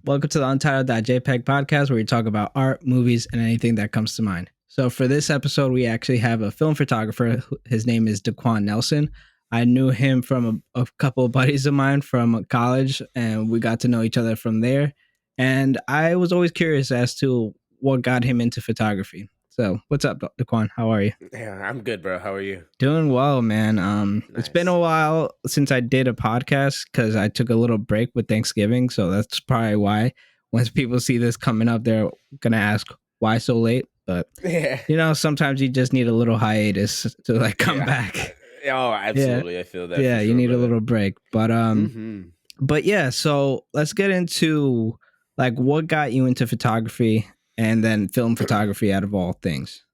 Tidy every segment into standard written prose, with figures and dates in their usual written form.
Welcome to the Untitled.jpg podcast, where we talk about art, movies, and anything that comes to mind. So, for this episode, we actually have a film photographer. His name is Daquan Nelson. I knew him from a couple of buddies of mine from college, and we got to know each other from there. And I was always curious as to what got him into photography. So, what's up, Daquan? How are you? Yeah, I'm good, bro. How are you? Doing well, man. It's been Nice. a while since I did a podcast because I took a little break with Thanksgiving. So that's probably why once people see this coming up, they're gonna ask why so late. But Yeah. sometimes you just need a little hiatus to like come Yeah. back. Oh, absolutely. I feel that. Yeah, for you sure, need a brother. little break. Mm-hmm. But yeah, so let's get into like what got you into photography and then film photography out of all things.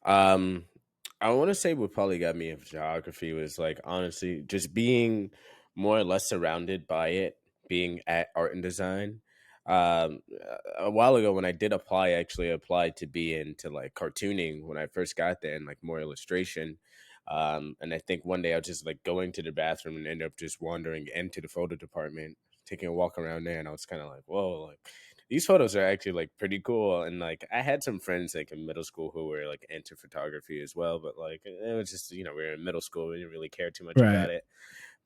Um, I want to say what probably got me in photography was like honestly just being more or less surrounded by it, being at art and design. A while ago when I did apply, I actually applied to be into like cartooning when I first got there and like more illustration. And I think one day I was just like going to the bathroom and ended up just wandering into the photo department, taking a walk around there, and I was kind of like, whoa, like these photos are actually like pretty cool. And like I had some friends like in middle school who were like into photography as well, but like it was just, we were in middle school, we didn't really care too much Right. about it.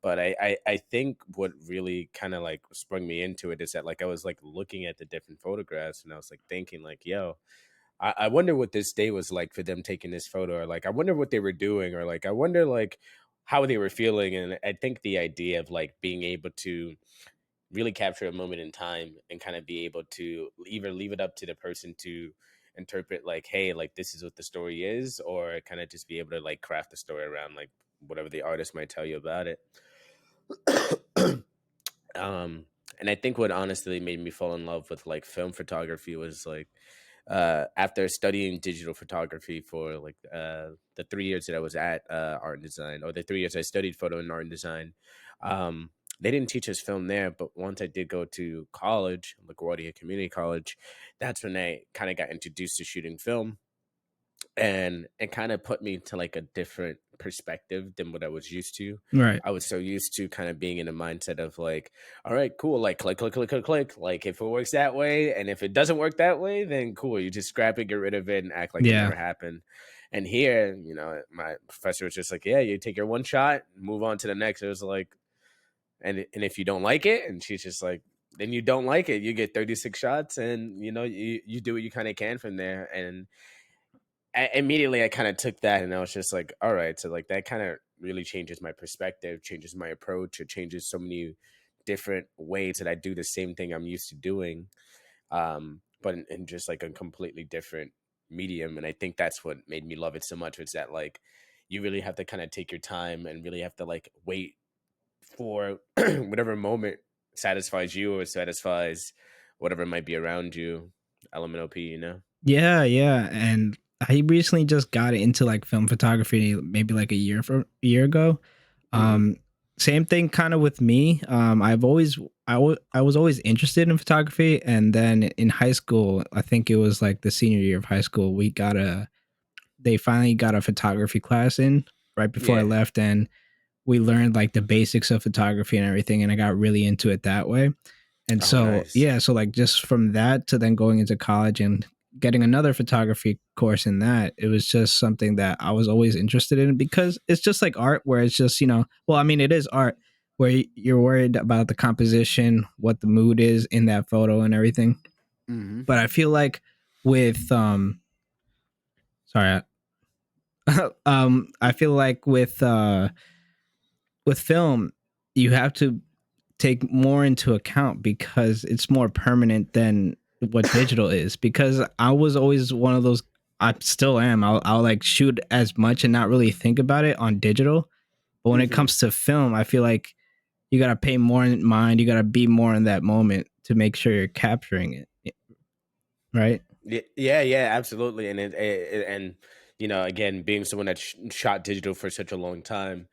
But I think what really kind of like sprung me into it is that like I was like looking at the different photographs and I was like thinking like, yo, I wonder what this day was like for them taking this photo, or like I wonder what they were doing, or like I wonder like how they were feeling. And I think the idea of like being able to really capture a moment in time and kind of be able to either leave it up to the person to interpret like, hey, like this is what the story is, or kind of just be able to like craft the story around like whatever the artist might tell you about it. And I think what honestly made me fall in love with like film photography was like after studying digital photography for like the 3 years that I was at art and design, or the 3 years I studied photo and art and design. They didn't teach us film there, but once I did go to college, LaGuardia Community College, that's when I kind of got introduced to shooting film, and it kind of put me to like a different perspective than what I was used to. Right. I was so used to kind of being in a mindset of like, all right, cool, like click, click, click, click, click. Like if it works that way, and if it doesn't work that way, then cool, you just scrap it, get rid of it, and act like it Yeah. never happened. And here, my professor was just like, yeah, you take your one shot, move on to the next. It was like, and if you don't like it, and she's just like, then you don't like it. You get 36 shots, and you do what you kind of can from there. And immediately I kind of took that and I was just like, all right, so like that kind of really changes my perspective, changes my approach, it changes so many different ways that I do the same thing I'm used to doing, but in just like a completely different medium. And I think that's what made me love it so much, was that like you really have to kind of take your time and really have to like wait for whatever moment satisfies you or satisfies whatever might be around you. LMNOP. Yeah. And I recently just got into like film photography, maybe like a year ago. Mm-hmm. Um, Same thing kind of with me. I was always interested in photography, and then in high school, I think it was like the senior year of high school, they finally got a photography class in right before I Yeah. left, and we learned like the basics of photography and everything, and I got really into it that way. And Oh, so, nice. yeah, so like just from that to then going into college and getting another photography course in that, it was just something that I was always interested in, because it's just like art where it's just, well, I mean, it is art where you're worried about the composition, what the mood is in that photo and everything. Mm-hmm. But I feel like with, sorry, I feel like with film, you have to take more into account because it's more permanent than what digital is. Because I was always one of those, I still am. I'll like shoot as much and not really think about it on digital. But when it Mm-hmm. comes to film, I feel like you got to pay more in mind. You got to be more in that moment to make sure you're capturing it. Right. Yeah, absolutely. And again, being someone that shot digital for such a long time,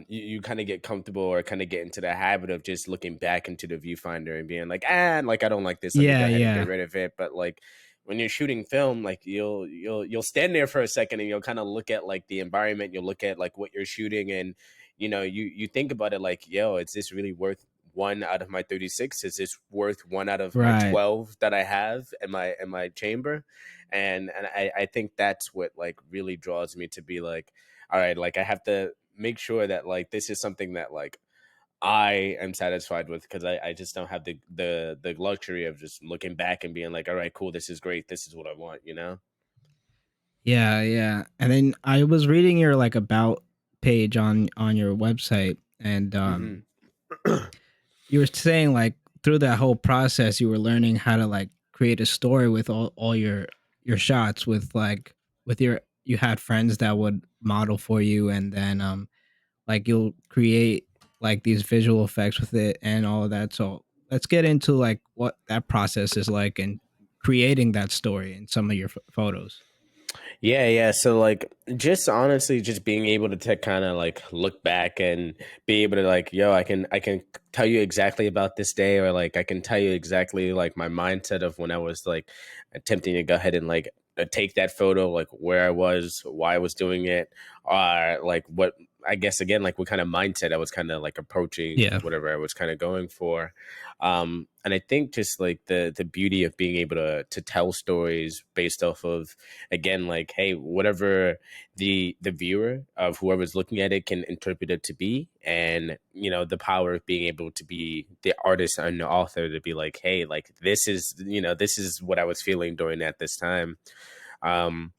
you kind of get comfortable or kind of get into the habit of just looking back into the viewfinder and being like, like I don't like this. Let me go Yeah. ahead and Yeah. get rid of it. But like when you're shooting film, like you'll stand there for a second and you'll kind of look at like the environment. You'll look at like what you're shooting, and you think about it like, yo, is this really worth one out of my 36? Is this worth one out of my Right. 12 that I have in my chamber? And I think that's what like really draws me to be like, all right, like I have to make sure that like this is something that like I am satisfied with, because I just don't have the luxury of just looking back and being like, all right, cool, this is great, this is what I want, you know? Yeah, yeah. And then I was reading your like about page on your website, and Hmm. you were saying like through that whole process you were learning how to like create a story with all your shots with like with your you had friends that would model for you, and then like you'll create like these visual effects with it and all of that. So let's get into like what that process is like and creating that story in some of your photos. Yeah, yeah. So like just honestly just being able to kind of like look back and be able to like, yo, I can tell you exactly about this day, or like I can tell you exactly like my mindset of when I was like attempting to go ahead and like take that photo, like where I was, why I was doing it, or like what, I guess again like what kind of mindset I was kind of like approaching Yeah. whatever I was kind of going for. And I think just like the beauty of being able to tell stories based off of, again, like, hey, whatever the viewer of whoever's looking at it can interpret it to be, and you know the power of being able to be the artist and the author to be like, hey, like this is, you know, this is what I was feeling during at this time. um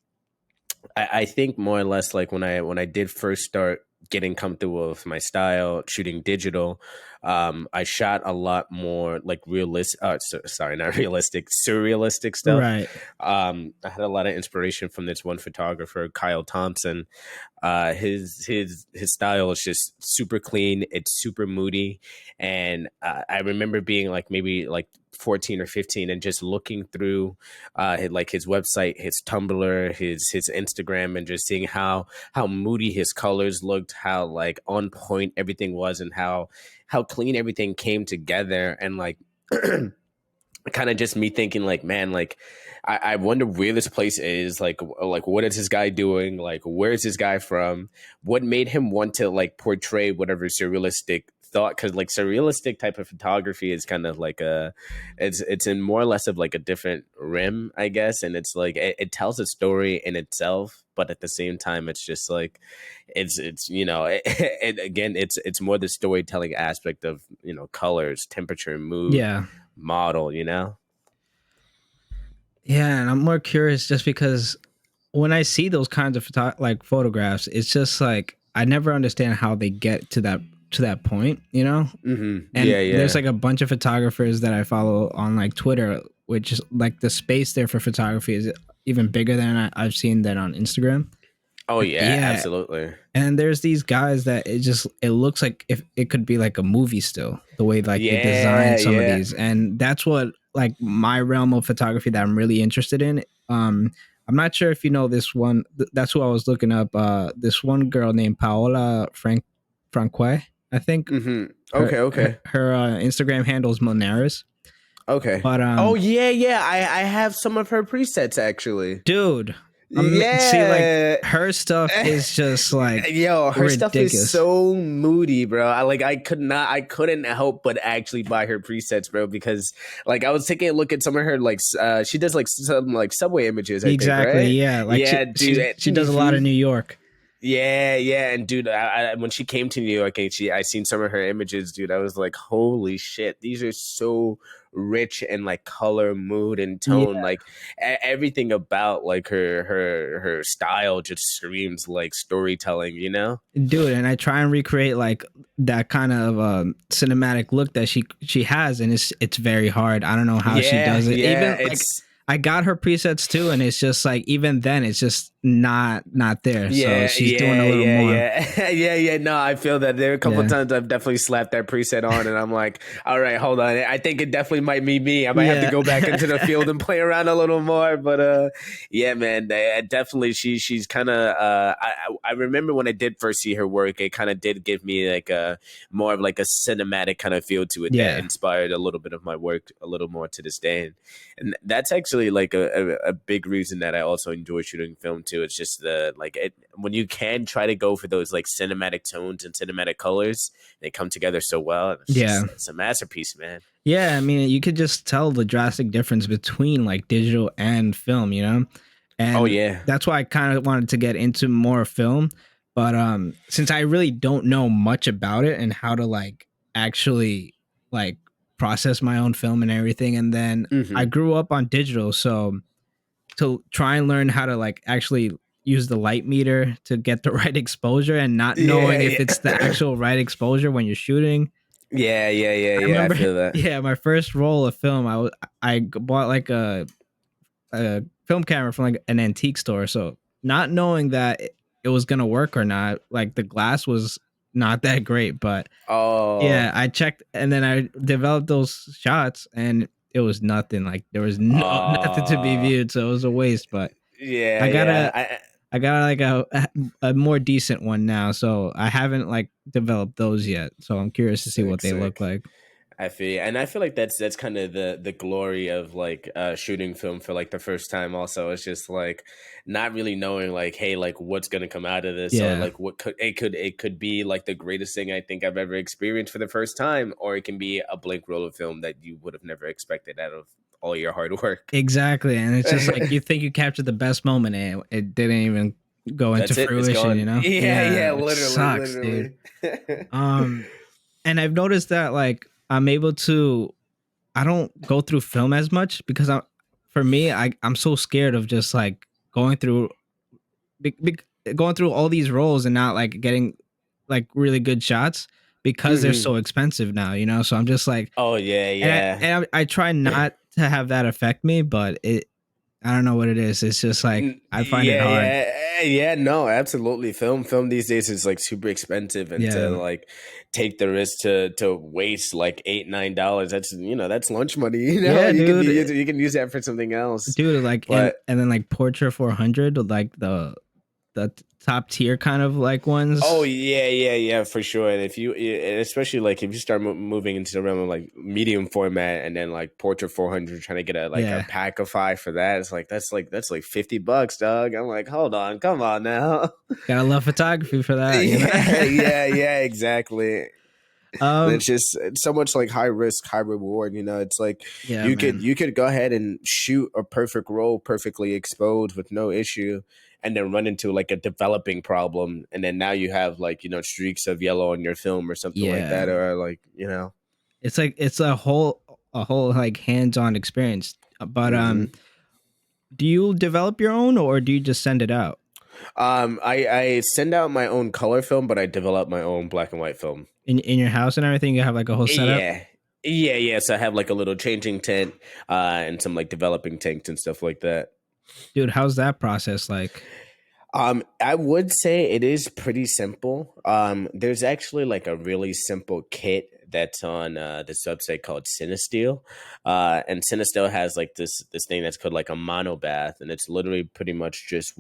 I think more or less like when I did first start getting comfortable with my style shooting digital, I shot a lot more like realistic, sorry, not realistic, surrealistic stuff. Right. I had a lot of inspiration from this one photographer, Kyle Thompson. His style is just super clean. It's super moody, and I remember being like maybe like 14 or 15 and just looking through like his website, his Tumblr, his Instagram, and just seeing how moody his colors looked, how like on point everything was, and how clean everything came together, and like kind of just me thinking like, man, like I wonder where this place is, like what is this guy doing, like where's this guy from, what made him want to like portray whatever surrealistic thought, because like surrealistic type of photography is kind of like a, it's in more or less of like a different rim, I guess, and it's like it tells a story in itself, but at the same time it's just like it's you know again it's more the storytelling aspect of, you know, colors, temperature, mood, Yeah. model, you know? Yeah, and I'm more curious just because when I see those kinds of like photographs, it's just like I never understand how they get to that point, you know? Hmm. And Yeah, there's yeah. like a bunch of photographers that I follow on like Twitter, which is like the space there for photography is even bigger than I've seen that on Instagram. Oh yeah, Yeah, absolutely. and there's these guys that it looks like if it could be like a movie still, the way like they design Yeah, some of yeah. these. And that's what like my realm of photography that I'm really interested in. I'm not sure if you know this one. That's who I was looking up. This one girl named Paola Franque, I think. Hmm. Her Okay, okay. Instagram handle is Monaris. Okay. But Oh yeah, yeah. I have some of her presets actually. dude, see like Yeah. her stuff is just like Yo, her stuff is ridiculous. so moody, bro. I couldn't help but actually buy her presets, bro, because like I was taking a look at some of her like she does like some like subway images, I think, Exactly. right? Yeah. Like Yeah, dude. she does a lot of New York. Yeah, yeah, and dude, when she came to New York, and I seen some of her images, dude. I was like, holy shit, these are so rich and like color, mood, and Yeah, tone. Like everything about like her style just screams like storytelling, you know? dude. And I try and recreate like that kind of cinematic look that she has, and it's very hard. I don't know how she Yeah, does it. yeah, Even like it's I got her presets too, and it's just like even then it's just not there. So yeah, she's doing a yeah, little yeah, more. yeah, yeah, yeah. No, I feel that there are a couple Yeah. times I've definitely slapped that preset on, and I'm like, all right, hold on. I think it definitely might be me. I might have to Yeah. go back into the field and play around a little more. But yeah, man, definitely she's kind of. I remember when I did first see her work, it kind of did give me like a more of like a cinematic kind of feel to it that Yeah. inspired a little bit of my work a little more to this day, and that's actually actually like a big reason that I also enjoy shooting film too. It's just the like it when you can try to go for those like cinematic tones and cinematic colors, they come together so well. Yeah. It's a masterpiece, man. Yeah, I mean, you could just tell the drastic difference between like digital and film, you know? Oh And yeah. that's why I kind of wanted to get into more film, but since I really don't know much about it and how to like actually like process my own film and everything, and then I Hmm. grew up on digital, so to try and learn how to like actually use the light meter to get the right exposure and not knowing Yeah, if it's the yeah. actual right exposure when you're shooting. Yeah, yeah, yeah, I yeah. I remember, feel that. yeah, my first roll of film, bought like a film camera from like an antique store. So not knowing that it was gonna work or not, like the glass was not that great. But Oh, yeah, I checked and then I developed those shots, and it was nothing. Like there was no nothing to be uh, viewed, so it was a waste. But yeah, I yeah. gotta I got like a more decent one now, so I haven't like developed those yet. So I'm curious to see Sick, what they look sick. like. I feel, and I feel like that's kind of the glory of like shooting film for like the first time. Also, it's just like not really knowing like, hey, like what's gonna come out of this, or Yeah. like what could be like the greatest thing I think I've ever experienced for the first time, or it can be a blank roll of film that you would have never expected out of all your hard work. Exactly, and it's just like you think you captured the best moment, and it didn't even go into That's it. It's fruition, you gone. know? Yeah, Yeah, yeah. which Literally, sucks, dude. literally. Um, and I've noticed that like I'm able to I don't go through film as much because for me, I'm so scared of just like going through going through all these roles and not like getting like really good shots because they're Hmm. so expensive now, you know? So I'm just like Oh yeah, and yeah. I try not to have that affect me, but I don't know what it is. It's just like I find it Yeah, hard. yeah. No, absolutely. Film these days is like super expensive, and to Yeah. like take the risk to waste like $8, $9. That's that's lunch money. Yeah, You can dude. you can use that for something else. Dude, like But and then like Portrait 400, like the top tier kind of like oh ones. yeah, yeah, yeah, for sure. And if you, and especially like if you start moving into the realm of like medium format, and then like Portrait 400, trying to get a Yeah. pack of five for that, it's like that's like $50, dog. I'm like, hold on, come on now. Gotta love photography for that, you Yeah, know? yeah, yeah, exactly. And um it's so much like high risk, high reward. It's like yeah, man. you could go ahead and shoot a perfect roll, perfectly exposed with no issue, and then run into like a developing problem, and then now you have like streaks of yellow on your film or something like Yeah. that, or like It's like it's a whole like hands-on experience. But hmm. do you develop your own or do you just send it out? I send out my own color film, but I develop my own black and white film. In your house and everything, you have like a whole setup? Yeah. Yeah, yeah. So I have like a little changing tent, and some like developing tanks and stuff like that. Dude, how's that process like? I would say it is pretty simple. There's actually like a really simple kit that's on this website called Cinesteel, and Cinesteel has like this thing that's called like a mono bath, and it's literally pretty much just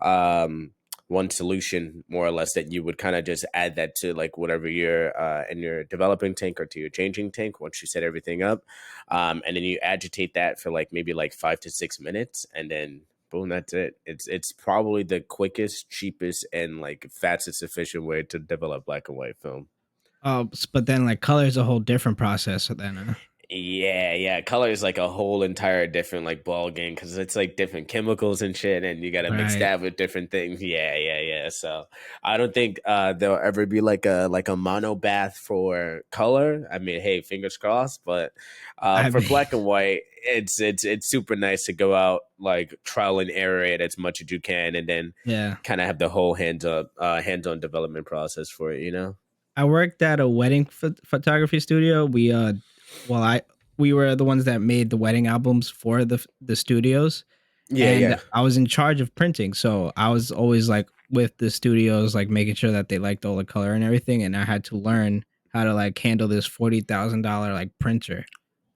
um, one solution more or less that you would kind of just add that to like whatever you're in your developing tank or to your changing tank once you set everything up, and then you agitate that for like maybe like 5 to 6 minutes, and then boom, that's it. It's probably the quickest, cheapest, and like fastest efficient way to develop black and white film. Oh, but then like color is a whole different process then. Yeah, yeah. Color is like a whole entire different like ball game because it's like different chemicals and shit, and you got to mix Right. that with different things. Yeah, yeah, yeah. So I don't think there'll ever be like a mono bath for color. I mean, hey, fingers crossed. But I for mean, black and white, it's super nice to go out like trial and error it as much as you can, and then yeah. kind of have the whole hands on development process for it. You know? I worked at a wedding photography studio. Well, I we were the ones that made the wedding albums for the studios, Yeah, and yeah. I was in charge of printing. So I was always like with the studios, like making sure that they liked all the color and everything. And I had to learn how to like handle this $40,000 like printer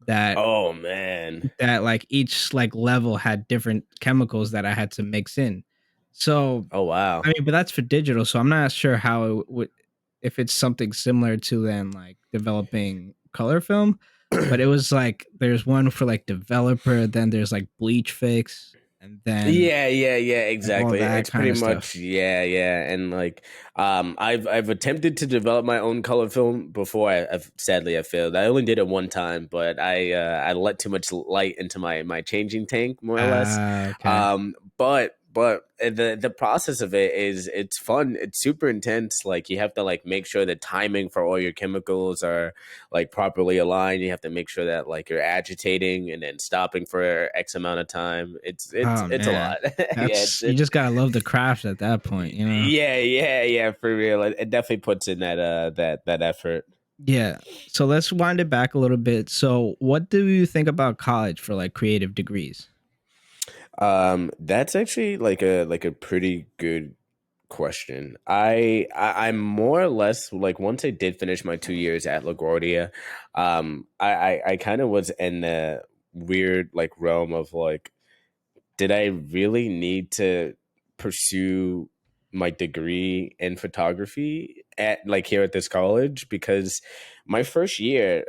that Oh man. like each like level had different chemicals that I had to mix in. So Oh I wow. mean, but that's for digital, so I'm not sure how it would if it's something similar to then like developing color film. but it was like there's one for like developer, then there's like Bleach Fix, and then Yeah, like all exactly. that It's kind pretty of much stuff. yeah. And like I've attempted to develop my own color film before. I've sadly I failed. I only did it one time, but I let too much light into my changing tank, more or less. Okay. But the process of it is it's fun. It's super intense. Like you have to like make sure the timing for all your chemicals are like properly aligned. You have to make sure that like you're agitating and then stopping for X amount of time. Oh It's a man, lot. Yeah, you just gotta love the craft at that point, you know. yeah, for real. It definitely puts in that effort. Yeah. So let's wind it back a little bit. So, what do you think about college for like creative degrees? That's actually like a pretty good question. I'm more or less like once I did finish my 2 years at LaGuardia, I kind of was in the weird like realm of like did I really need to pursue my degree in photography at like here at this college? Because my first year,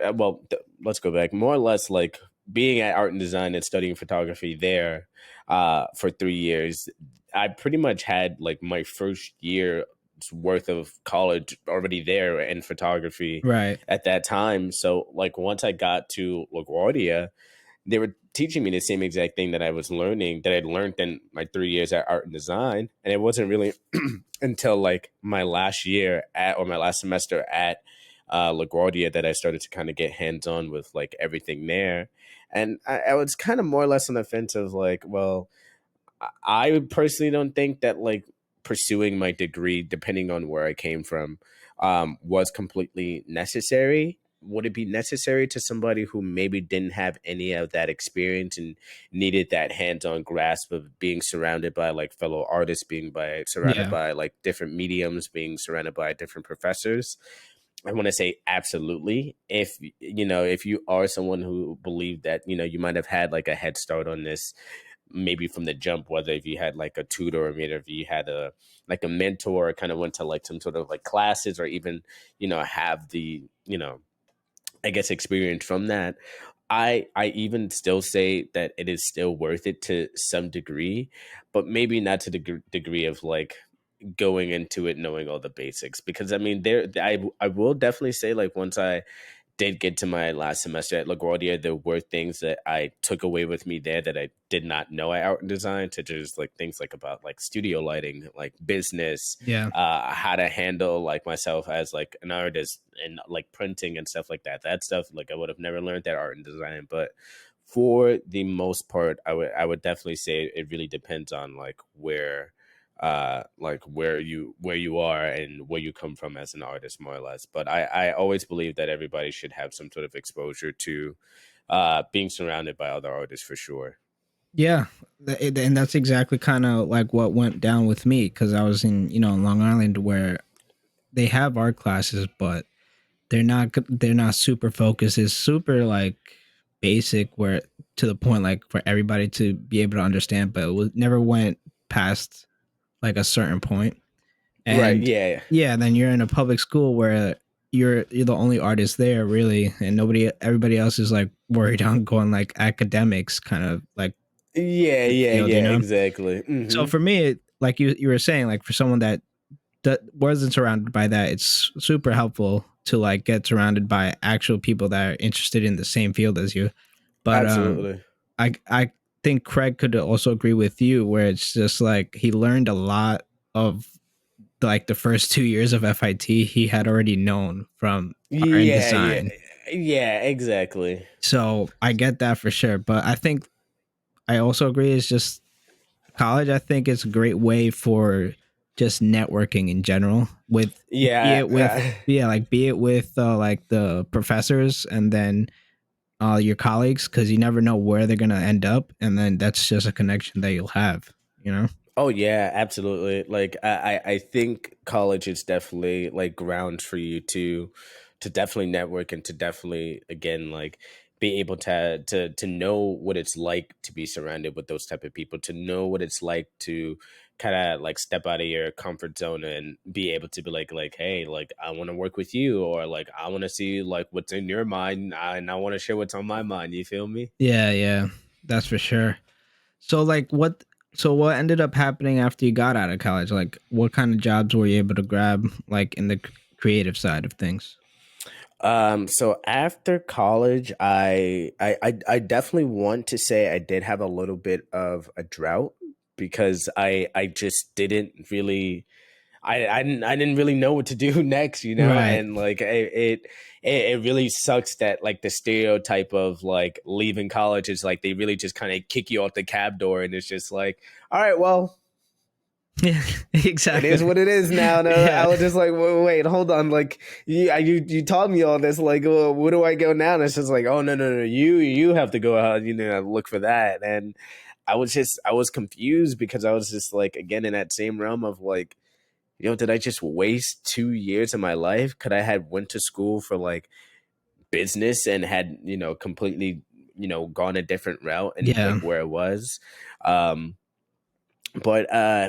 let's go back more or less like being at art and design and studying photography there for 3 years. I pretty much had like my first year worth of college already there in photography Right. at that time. So like once I got to LaGuardia, they were teaching me the same exact thing that I was learning that I'd learned in my 3 years at art and design. And it wasn't really until like my last year at or my last semester at LaGuardia that I started to kind of get hands on with like everything there. And I was kind of more or less on the fence of like, well, I personally don't think that like pursuing my degree, depending on where I came from, was completely necessary. Would it be necessary to somebody who maybe didn't have any of that experience and needed that hands-on grasp of being surrounded by like fellow artists, being by surrounded Yeah. by like different mediums, being surrounded by different professors? I want to say absolutely. If you know, if you are someone who believed that you know you might have had like a head start on this, maybe from the jump, whether if you had like a tutor or maybe if you had a like a mentor or kind of went to like some sort of like classes or even you know have the you know I guess experience from that. I even still say that it is still worth it to some degree, but maybe not to the degree of like going into it knowing all the basics, because I mean I will definitely say like once I did get to my last semester at LaGuardia, there were things that I took away with me there that I did not know at art and design, such as like things like about like studio lighting, like business, Yeah. how to handle like myself as like an artist and like printing and stuff like that. That stuff like I would have never learned that art and design, but for the most part, I would definitely say it really depends on like where you are and where you come from as an artist, more or less. But I always believe that everybody should have some sort of exposure to being surrounded by other artists for sure. Yeah. And that's exactly kind of like what went down with me because I was in, in Long Island where they have art classes, but they're not super focused. It's super like basic where to the point like for everybody to be able to understand, but never went past like a certain point. Right, And yeah. yeah, then you're in a public school where you're the only artist there really, and everybody else is like worried on going like academics kind of like field, you Yeah, know. exactly. So for me, like you were saying, like for someone that wasn't surrounded by that, it's super helpful to like get surrounded by actual people that are interested in the same field as you. But Absolutely. I think Craig could also agree with you where it's just like he learned a lot of like the first 2 years of FIT he had already known from art and Yeah, yeah, design. yeah, exactly. So I get that for sure. But I think I also agree it's just college. I think it's a great way for just networking in general with be Yeah, it with be it with like the professors and then your colleagues because you never know where they're gonna end up and then that's just a connection that you'll have, you know. oh yeah, absolutely. Like I think college is definitely like grounds for you to definitely network and to definitely again like be able to know what it's like to be surrounded with those type of people, to know what it's like to kind of like step out of your comfort zone and be able to be like, hey, like I want to work with you, or like I want to see like what's in your mind, and I want to share what's on my mind. You feel me? Yeah, yeah, that's for sure. So like what ended up happening after you got out of college? Like what kind of jobs were you able to grab like in the creative side of things? So after college, I definitely want to say I did have a little bit of a drought because I just didn't really I didn't really know what to do next, you know, Right. and like it really sucks that like the stereotype of like leaving college is like they really just kind of kick you out the cab door and it's just like, all right, well, Yeah, it is exactly. what it is now. No, I Yeah. was just like, wait, hold on. Like, you taught me all this. Like, well, where do I go now? And it's just like, oh no, you have to go out, you know, look for that. And I was confused because I was just like, again, in that same realm of like, you know, did I just waste 2 years of my life? Could I have went to school for like business and had, you know, completely, you know, gone a different route and Yeah. like where it was. Um, but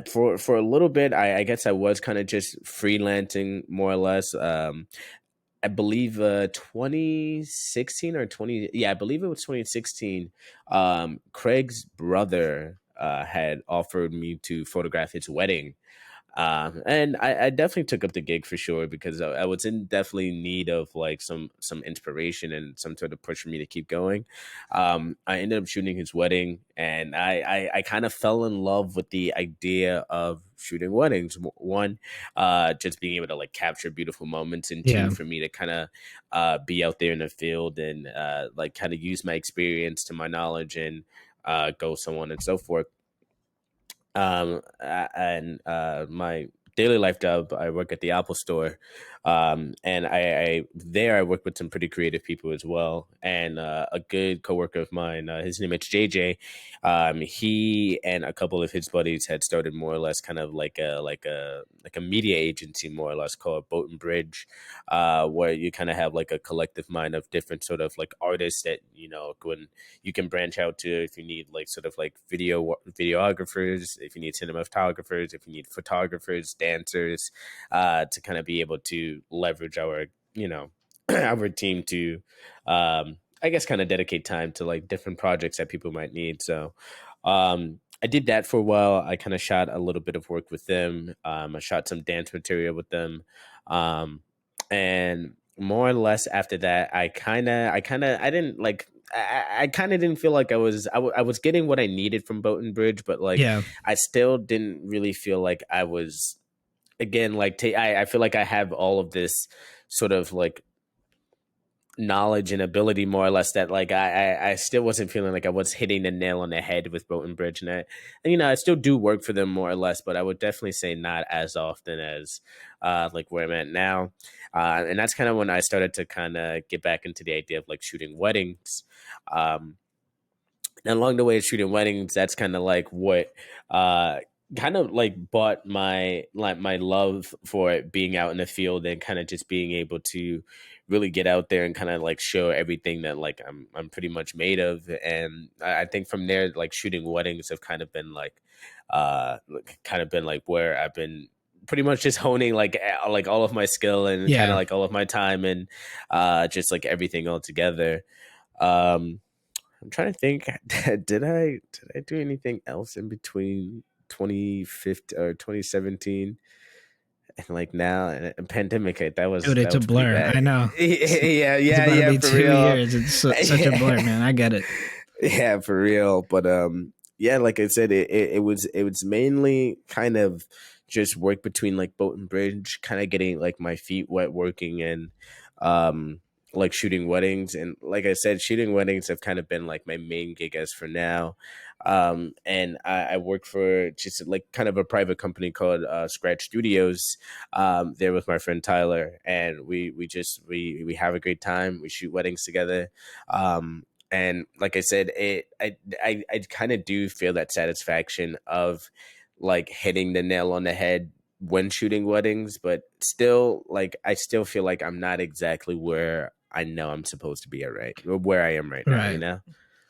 for a little bit I guess I was kind of just freelancing more or less. I believe 2016 or 20, yeah, I believe it was 2016. Craig's brother had offered me to photograph his wedding, and I definitely took up the gig for sure because I was in definitely need of like some inspiration and some sort of push for me to keep going. I ended up shooting his wedding, and I kind of fell in love with the idea of shooting weddings. One, just being able to like capture beautiful moments, and two, Yeah. for me to kind of be out there in the field and like kind of use my experience to my knowledge and go so on and so forth. And my daily life job, I work at the Apple Store, and I there I work with some pretty creative people as well. And a good coworker of mine, his name is JJ. He and a couple of his buddies had started more or less kind of like a media agency, more or less, called Boat and Bridge, where you kind of have like a collective mind of different sort of like artists that, you know, when you can branch out to if you need like sort of like videographers, if you need cinematographers, if you need photographers, dancers, to kind of be able to leverage our, you know, our team to, I guess, kind of dedicate time to like different projects that people might need. So I did that for a while. I kind of shot a little bit of work with them. I shot some dance material with them. And more or less after that, I didn't like, I kind of didn't feel like I was getting what I needed from Boat and Bridge, but like Yeah. I still didn't really feel like I was, again, like I feel like I have all of this sort of like knowledge and ability, more or less, that like I still wasn't feeling like I was hitting the nail on the head with Boat and Bridge. And you know, I still do work for them more or less, but I would definitely say not as often as like where I'm at now. And that's kind of when I started to kind of get back into the idea of like shooting weddings. Um, and along the way of shooting weddings, that's kind of like what uh kind of like bought my love for it, being out in the field and kind of just being able to really get out there and kind of like show everything that like I'm pretty much made of. And I think from there, like shooting weddings have kind of been like where I've been pretty much just honing like all of my skill and kind of Yeah. like all of my time and just like everything all together. um I'm trying to think. Did I do anything else in between 2015 or 2017 and like now and pandemic? Dude, That it's a was pretty blur. bad. I know. Yeah, It's about to yeah, be for 2 years. real. It's such a blur, Yeah. man. I get it. Yeah, for real. But yeah, like I said, it was mainly kind of just work between like Boat and Bridge, kind of getting like my feet wet working and um like shooting weddings. And like I said, shooting weddings have kind of been like my main gig as for now. And I work for just like kind of a private company called Scratch Studios, there with my friend Tyler, and we have a great time. We shoot weddings together. And like I said, I kind of do feel that satisfaction of like hitting the nail on the head when shooting weddings, but still, like I still feel like I'm not exactly where I know I'm supposed to be at right where I am right now, you Right. know?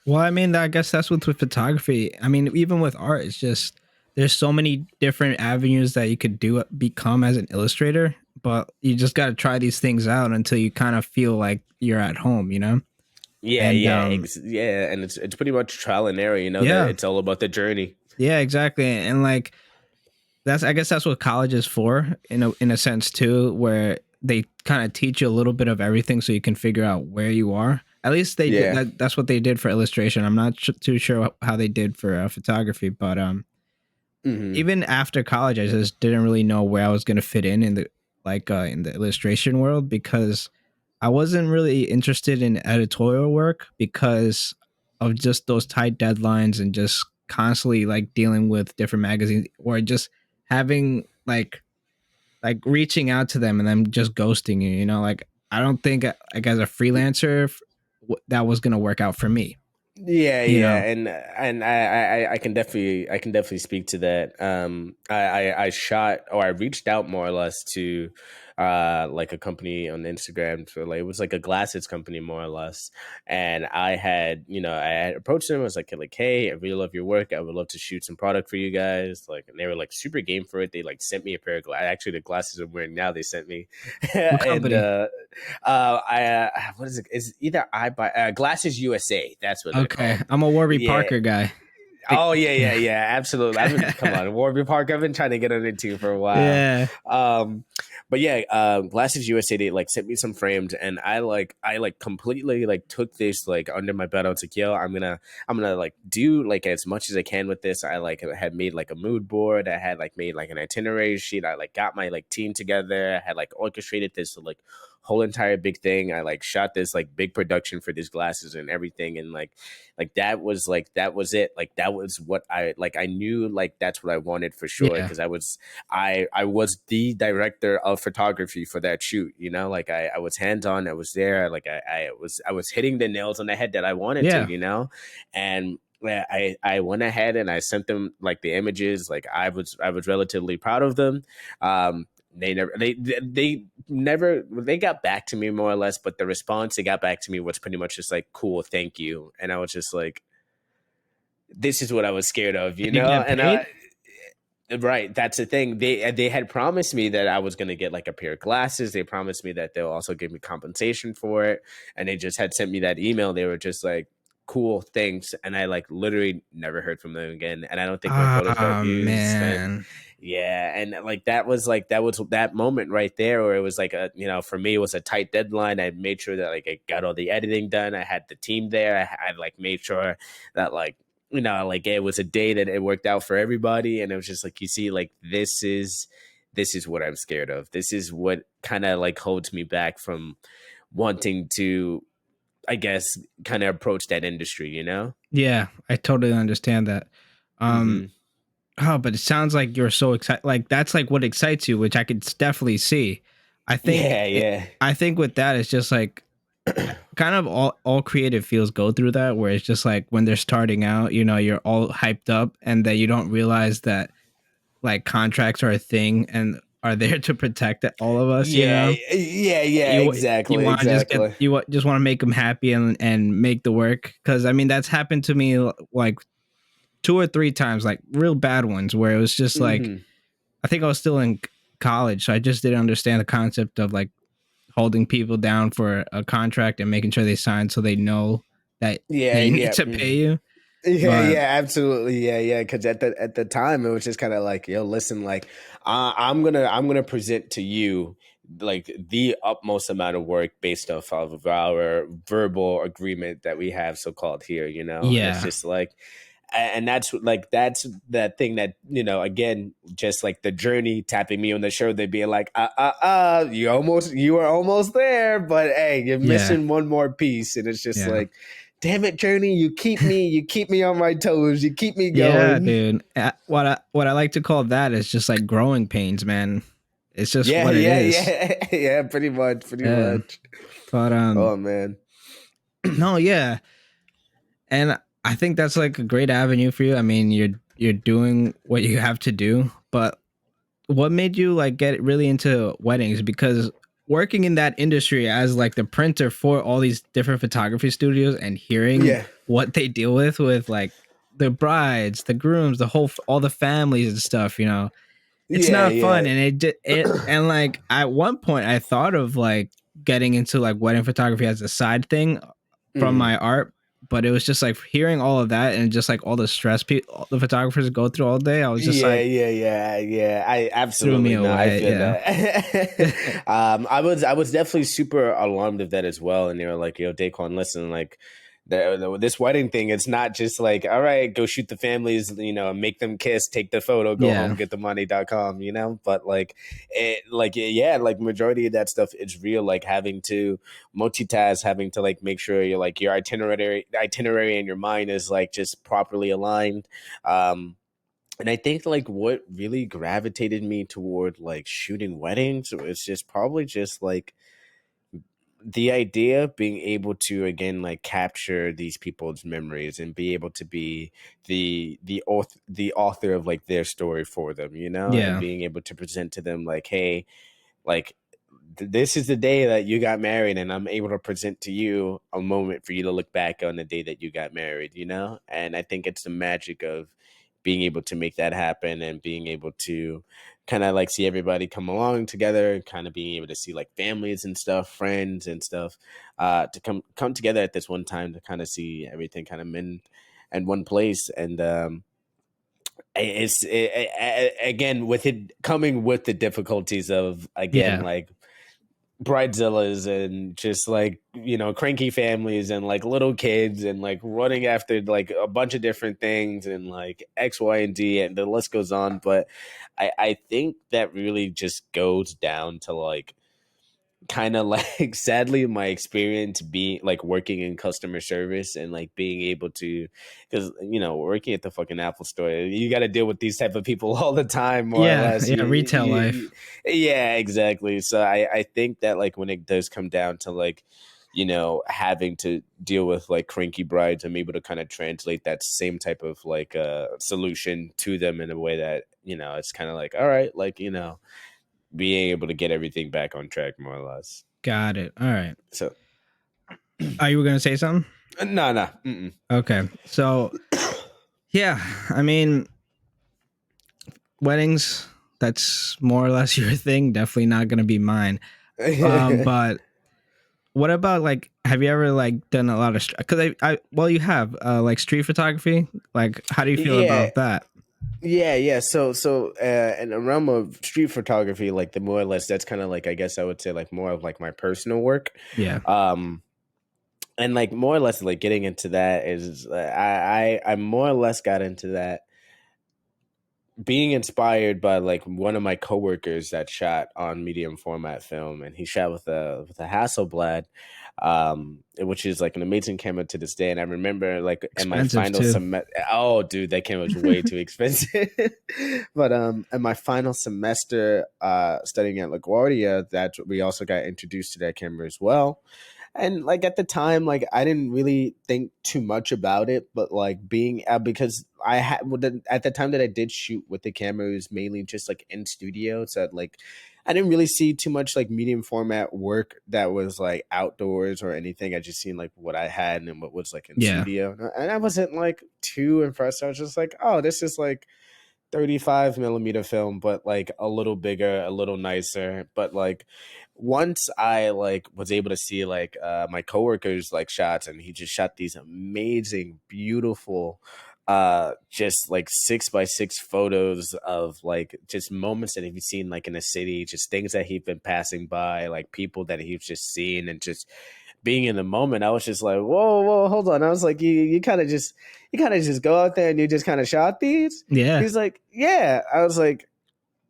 Well, I mean, I guess that's with photography. I mean, even with art, it's just there's so many different avenues that you could do become as an illustrator, but you just got to try these things out until you kind of feel like you're at home, you know? Yeah, And yeah, yeah, and it's pretty much trial and error. You know that yeah, it's all about the journey. yeah, exactly. And like that's I guess that's what college is for in a sense too, where they kind of teach you a little bit of everything so you can figure out where you are. At least they did Yeah. that. That's what they did for illustration. I'm not too sure how they did for photography, but Hmm. even after college, I just didn't really know where I was going to fit in the in the illustration world because I wasn't really interested in editorial work because of just those tight deadlines and just constantly like dealing with different magazines or just having like reaching out to them and them just ghosting you. You know, like I don't think like as a freelancer that was going to work out for me. Yeah, You yeah, know, and I can definitely speak to that. I shot or I reached out more or less to like a company on Instagram for like it was like a glasses company more or less, and I had I had approached them. I was like hey, I really love your work. I would love to shoot some product for you guys. Like, and they were like super game for it. They like sent me a pair of glasses. Actually, the glasses I'm wearing now they sent me, what and company? what is it? Is either I buy Glasses USA? That's what they're Okay, called. I'm a Warby Yeah. Parker guy. Oh yeah, yeah, yeah, absolutely. I've been come on, Warby Park. I've been trying to get on it too for a while. Yeah, Um, but yeah, Glasses USA they like sent me some frames, and I completely like took this like under my belt. I was like, yo, I'm gonna like do like as much as I can with this. I like had made like a mood board. I had like made like an itinerary sheet. I like got my like team together. I had like orchestrated this like whole entire big thing. I like shot this like big production for these glasses and everything, and that was it. Like that was what I knew like that's what I wanted for sure yeah, because I was the director of photography for that shoot. Like I was hands on. I was there. Like I was hitting the nails on the head that I wanted to. yeah, And yeah, I went ahead and I sent them like the images. Like I was relatively proud of them. They got back to me more or less, but the response they got back to me was pretty much just like, cool, thank you. And I was just like, this is what I was scared of, Did you get and paid? right, that's the thing. They had promised me that I was going to get like a pair of glasses. They promised me that they'll also give me compensation for it, and they just had sent me that email. They were just like, cool, thanks. And I like literally never heard from them again, and I don't think my photos got Ah, used. man. Yeah, and that was that moment right there where it was like for me it was a tight deadline. I made sure that like I got all the editing done. I had the team there. I like made sure that like like it was a day that it worked out for everybody, and it was just like, you see, like this is what I'm scared of. This is what kind of like holds me back from wanting to, I guess, kind of approach that industry. Yeah, I totally understand that. Um, Mm-hmm. oh, but it sounds like you're so excited. Like that's like what excites you, which I could definitely see. I think Yeah, yeah. I think with that, it's just like kind of all creative fields go through that, where it's just like when they're starting out, you're all hyped up, and then you don't realize that like contracts are a thing and are there to protect all of us. Yeah, yeah, yeah, You exactly, want to just exactly. just want to make them happy and make the work, because I mean that's happened to me like two or three times, like real bad ones, where it was just like Hmm. I think I was still in college, so I just didn't understand the concept of like holding people down for a contract and making sure they sign so they know that Yeah, they need yeah. to pay you. Yeah, But yeah, absolutely, yeah, yeah. Because at the time, it was just kind of like, yo, listen, like, I'm gonna present to you like the utmost amount of work based off of our verbal agreement that we have, so called here, and it's yeah, just like, and that's that thing that again, just like the journey tapping me on the shoulder, being like, you are almost there, but hey, you're yeah, missing one more piece, and it's just yeah. like, damn it, Journey, you keep me on my toes, you keep me Yeah, going. dude. What I like to call that is just like growing pains, man. It's just Yeah, what it yeah, is. yeah, yeah, pretty much, pretty Yeah. much. But Oh man. no, yeah. And I think that's like a great avenue for you. I mean, you're doing what you have to do, but what made you like get really into weddings? Because working in that industry as like the printer for all these different photography studios and hearing Yeah. what they deal with like the brides, the grooms, all the families and stuff. It's Yeah, not fun, yeah. and and like at one point I thought of like getting into like wedding photography as a side thing from Mhm. my art, but it was just like hearing all of that and just like all the stress the photographers go through all day. I was just Yeah, like, yeah, yeah, yeah. I threw me absolutely not. I away. feel Yeah, that. I was definitely super alarmed of that as well. And they were like, "Yo, Daquan, listen, like, this wedding thing, it's not just like, all right, go shoot the families, make them kiss, take the photo, go yeah, home, get the money.com, But like, yeah, like majority of that stuff is real. Like having to multitask, having to like make sure you're like your itinerary in your mind is like just properly aligned. And I think like what really gravitated me toward like shooting weddings was just probably just like the idea of being able to again like capture these people's memories and be able to be the author of like their story for them, and yeah, being able to present to them like, hey, like this is the day that you got married, and I'm able to present to you a moment for you to look back on the day that you got married, and I think it's the magic of being able to make that happen and being able to kind of like see everybody come along together and kind of being able to see like families and stuff, friends and stuff, to come together at this one time to kind of see everything kind of in one place. And again with it coming with the difficulties of again yeah, like bridezillas and just like cranky families and like little kids and like running after like a bunch of different things and like X, Y, and D, and the list goes on. But I think that really just goes down to like kind of like sadly my experience being like working in customer service and like being able to, because working at the fucking Apple store, you got to deal with these type of people all the time, more or yeah, less. yeah. Retail life. Yeah, exactly. So I think that like when it does come down to like having to deal with like cranky brides, I'm able to kind of translate that same type of like solution to them in a way that it's kind of like, all right, like being able to get everything back on track, more or less. Got it. All right. So, Are you gonna say something? no, no. Mm-mm. Okay. So yeah, I mean, weddings. That's more or less your thing. Definitely not gonna be mine. But what about like? Have you ever like done a lot of? Because well, you have like street photography. Like, how do you feel Yeah, about that? yeah. So, in the realm of street photography, like the more or less, that's kind of like I guess I would say like more of like my personal work. Yeah, Um, and like more or less like getting into that is I more or less got into that being inspired by like one of my coworkers that shot on medium format film, and he shot with a Hasselblad, which is like an amazing camera to this day. And I remember like in my expensive final too. semester, oh dude, that camera was way too expensive. But in my final semester studying at LaGuardia, that we also got introduced to that camera as well. And like at the time, like I didn't really think too much about it, but like being because I had at the time that I did shoot with the camera, it was mainly just like in studio. So like I didn't really see too much like medium format work that was like outdoors or anything. I just seen like what I had and what was like in Yeah, studio, and I wasn't like too impressed. I was just like, oh, this is like 35 millimeter film, but like a little bigger, a little nicer. But like once I like was able to see like my coworkers like shots, and he just shot these amazing, beautiful just like 6x6 photos of like just moments that he's seen like in a city, just things that he's been passing by, like people that he's just seen, and just being in the moment. I was just like, whoa, hold on. I was like, you kind of just go out there and you just kind of shot these. yeah, He's like, yeah. I was like,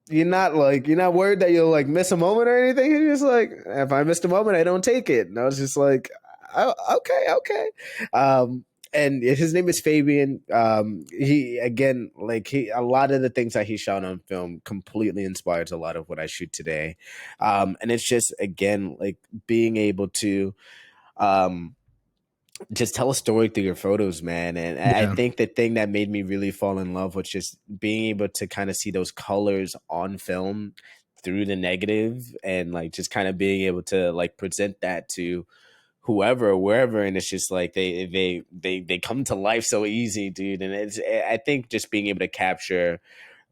you're not worried that you'll like miss a moment or anything. He's just like, if I missed a moment, I don't take it. And I was just like, oh, okay. And his name is Fabian. He again, like a lot of the things that he shot on film completely inspires a lot of what I shoot today. And it's just again like being able to um just tell a story through your photos, man. And I yeah, think the thing that made me really fall in love was just being able to kind of see those colors on film through the negative, and like just kind of being able to like present that to whoever or wherever, and it's just like they come to life so easy, dude. And it's, I think just being able to capture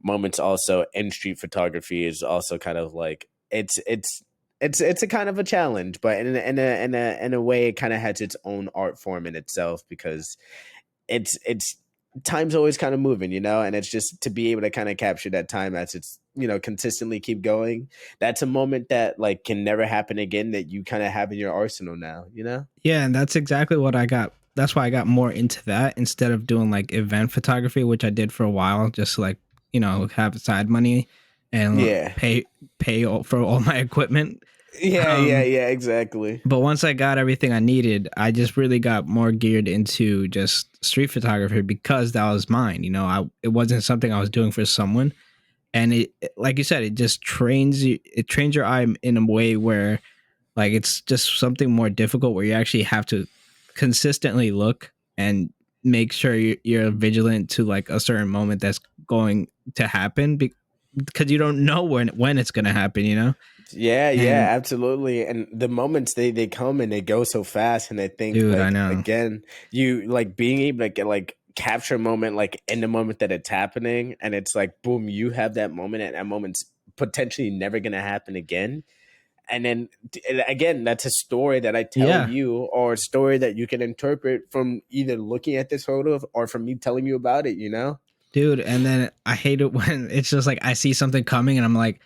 moments also in street photography is also kind of like it's a kind of a challenge, but in a way it kind of has its own art form in itself, because it's time's always kind of moving, and it's just to be able to kind of capture that time as it's, consistently keep going. That's a moment that like can never happen again, that you kind of have in your arsenal now. Yeah, and that's exactly what I got. That's why I got more into that instead of doing like event photography, which I did for a while, just to, like, have side money and Yeah. for all my equipment. Yeah, yeah, Um, yeah, exactly. but once I got everything I needed, I just really got more geared into just street photography because that was mine. It wasn't something I was doing for someone, and like you said, it just trains you. It trains your eye in a way where, like, it's just something more difficult where you actually have to consistently look and make sure you're vigilant to like a certain moment that's going to happen, because you don't know when it's going to happen. Yeah, yeah, And absolutely. And the moments they come and they go so fast, and I think dude, I like know. again, you like being able to get like capture a moment like in the moment that it's happening, and it's like boom, you have that moment, and that moment's potentially never gonna happen again. And then and again, that's a story that I tell Yeah, you, or a story that you can interpret from either looking at this photo or from me telling you about it. dude. And then I hate it when it's just like I see something coming and I'm like,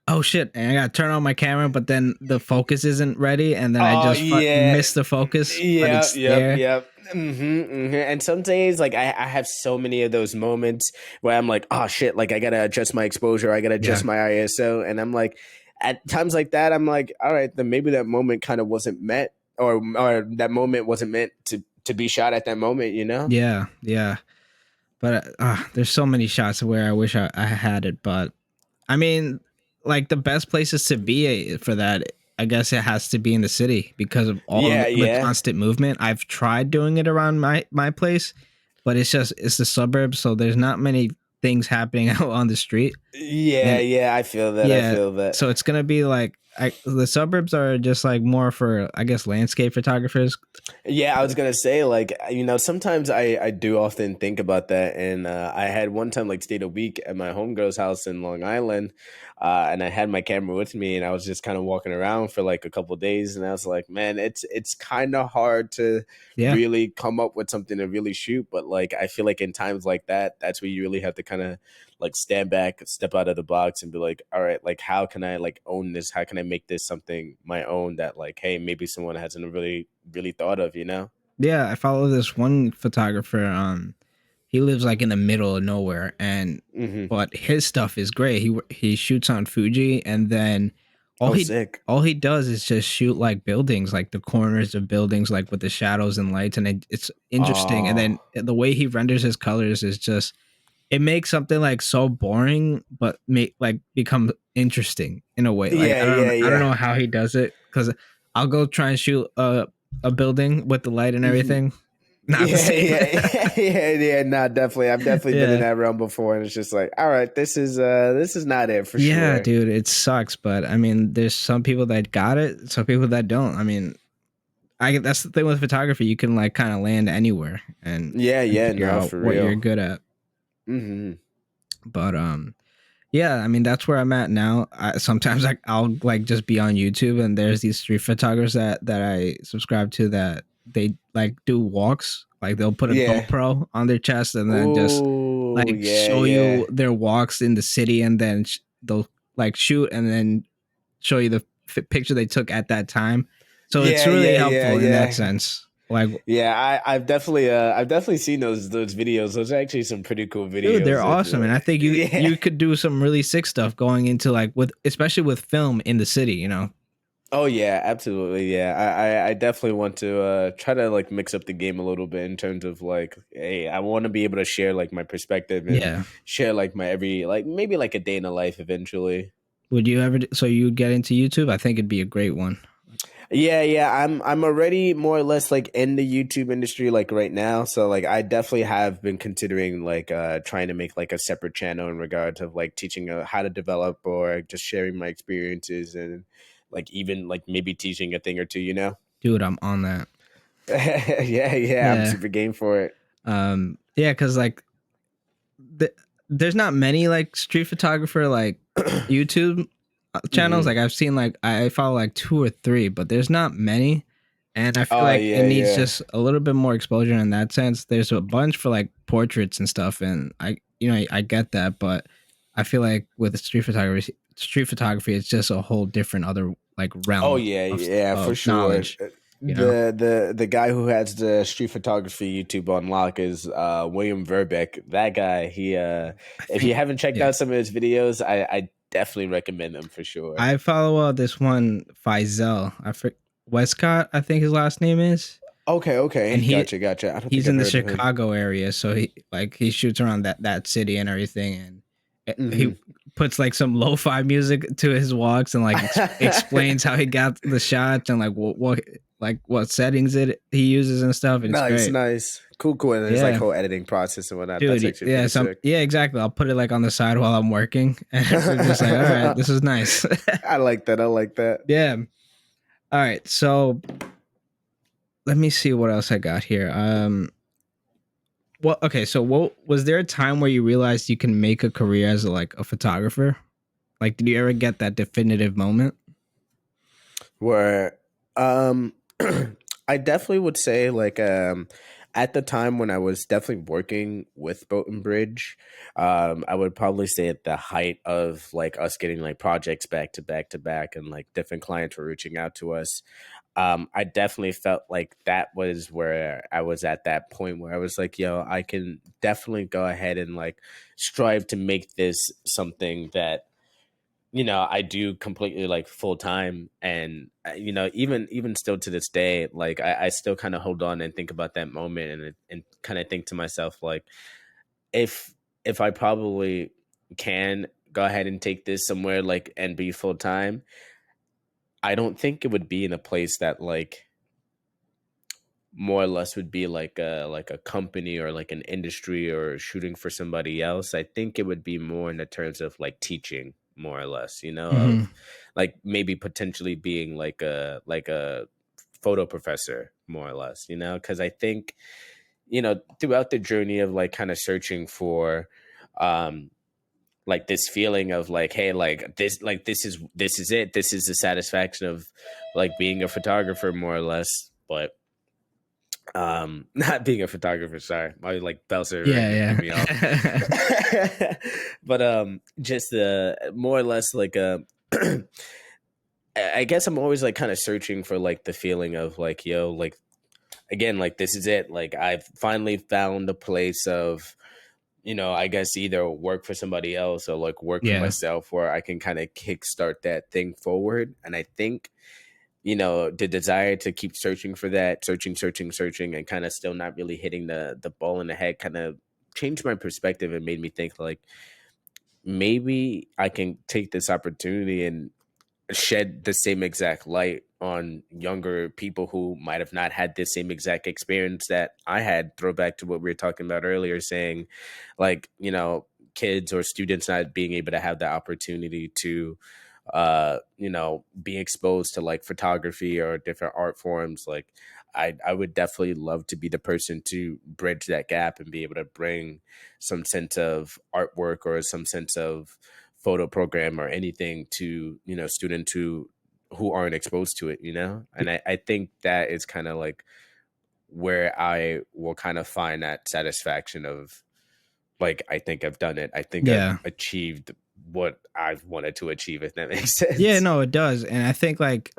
oh shit, and I gotta turn on my camera, but then the focus isn't ready, and then I Oh just yeah, miss the focus, but yep, it's yep, there. yep. And some days, like I have so many of those moments where I'm like, oh shit, like I gotta adjust my exposure, I gotta Yeah, adjust my ISO, and I'm like, at times like that, I'm like, all right, then maybe that moment kind of wasn't meant, or that moment wasn't meant to be shot at that moment. yeah, yeah. But there's so many shots where I wish I had it, but I mean, like the best places to be for that, I guess it has to be in the city because of all Yeah, the yeah. constant movement. I've tried doing it around my place, but it's the suburbs, so there's not many things happening out on the street. Yeah, And yeah, I feel that. I yeah, feel that. so it's gonna be like the suburbs are just like more for, I guess, landscape photographers. Yeah, I was gonna say, like, sometimes I do often think about that, and I had one time like stayed a week at my homegirl's house in Long Island, and I had my camera with me, and I was just kind of walking around for like a couple of days, and I was like, man, it's kind of hard to Yeah, really come up with something to really shoot, but like I feel like in times like that, that's where you really have to kind of like stand back, step out of the box, and be like, all right, like how can I like own this? How can I make this something my own that like, hey, maybe someone hasn't really thought of? yeah. I follow this one photographer. He lives like in the middle of nowhere, and Hmm. but his stuff is great. He shoots on Fuji, and then all Oh, he sick. all he does is just shoot like buildings, like the corners of buildings, like with the shadows and lights, and it's interesting. And then Oh, the way he renders his colors is just, it makes something like so boring, but make like become interesting in a way. Like yeah, yeah, I don't yeah. know how he does it, because I'll go try and shoot a building with the light and Hmm. everything. Not the Yeah, same. yeah, yeah, yeah. Nah, definitely. I've definitely been in Yeah. that realm before, and it's just like, all right, this is not it for Yeah, sure. dude, it sucks, but I mean, there's some people that got it, some people that don't. I mean, I that's the thing with photography. You can like kind of land anywhere Yeah, and yeah, figure no, out for what you're real. good at. Hmm. But yeah, I mean, that's where I'm at now. Sometimes I'll like just be on YouTube, and there's these street photographers that I subscribe to, that they like do walks. Like they'll put a Yeah. GoPro on their chest and then just Ooh, like yeah, show yeah. you their walks in the city, and then they'll like shoot and then show you the picture they took at that time. So it's Yeah, really yeah, yeah, helpful in that yeah. sense. Like, Yeah, I've definitely seen those videos. Those are actually some pretty cool dude, they're videos. If awesome, and I think yeah. you could do some really sick stuff going into like with, especially with film in the city. Oh yeah, absolutely. Yeah, I definitely want to try to like mix up the game a little bit in terms of like, hey, I want to be able to share like my perspective and Yeah. share like my every like maybe like a day in the life eventually. Would you ever? So you'd get into YouTube? I think it'd be a great one. Yeah, yeah. I'm already more or less like in the YouTube industry like right now. So like I definitely have been considering like trying to make like a separate channel in regards of like teaching how to develop or just sharing my experiences and like even like maybe teaching a thing or two. Dude, I'm on that. Yeah, I'm Yeah. super game for it. Yeah, because like there's not many like street photographer like YouTube channels. Hmm. Like I've seen like I follow like 2 or 3, but there's not many. And I feel Oh like it yeah, needs yeah. just a little bit more exposure in that sense. There's a bunch for like portraits and stuff, and I get that, but I feel like with street photography, it's just a whole different other like Oh realm yeah, of yeah, for of sure. knowledge. You know, The guy who has the street photography YouTube on lock is William Verbeck. That guy, he I if you think haven't checked yeah. out some of his videos, I definitely recommend them for sure. I follow this one Faisal. Westcott, I think his last name is, Okay, and okay, gotcha, gotcha. I don't think he's I've in the heard of him. Chicago area, so he shoots around that city and everything, and he Hmm. puts like some lo-fi music to his walks and like explains how he got the shots and like what settings he uses and stuff, and it's Nice, great. nice, cool, cool. And his like Yeah, whole editing process and whatnot. That's dude. actually Yeah, pretty sick. yeah, exactly. I'll put it like on the side while I'm working, and I'm just like, all right, this is nice. I like that. I like that. Yeah. All right, so let me see what else I got here. Well, okay, so what was there a time where you realized you can make a career as like a photographer? Like, did you ever get that definitive moment? Where I definitely would say like at the time when I was definitely working with Boat and Bridge, I would probably say at the height of like us getting like projects back to back to back and like different clients were reaching out to us. I definitely felt like that was where I was at that point where I was like, yo, I can definitely go ahead and like strive to make this something that I do completely like full time. And even still to this day, like I still kind of hold on and think about that moment and kind of think to myself like if I probably can go ahead and take this somewhere like and be full time, I don't think it would be in a place that like more or less would be like a company or like an industry or shooting for somebody else. I think it would be more in the terms of like teaching more or less, Hmm. of like maybe potentially being like a photo professor more or less, because I think, throughout the journey of like kind of searching for um like this feeling of like, hey, like this is it. This is the satisfaction of like being a photographer more or less. But not being a photographer, sorry, my like bells are ready to Yeah, kick me off. yeah. But just the more or less like I guess I'm always like kind of searching for like the feeling of like, yo, like again, like this is it, like I've finally found a place of, I guess either work for somebody else or like work for Yeah. myself where I can kind of kickstart that thing forward. And I think, the desire to keep searching for that, searching, and kind of still not really hitting the ball in the head kind of changed my perspective and made me think like maybe I can take this opportunity and shed the same exact light on younger people who might have not had the same exact experience that I had. Throw back to what we were talking about earlier, saying like, kids or students not being able to have the opportunity to be exposed to like photography or different art forms. Like I would definitely love to be the person to bridge that gap and be able to bring some sense of artwork or some sense of photo program or anything to students who aren't exposed to it, and I think that is kind of like where I will kind of find that satisfaction of like I think I've done it. I think I've Yeah. achieved what I've wanted to achieve, if that makes Yeah, sense. no, it does. And I think like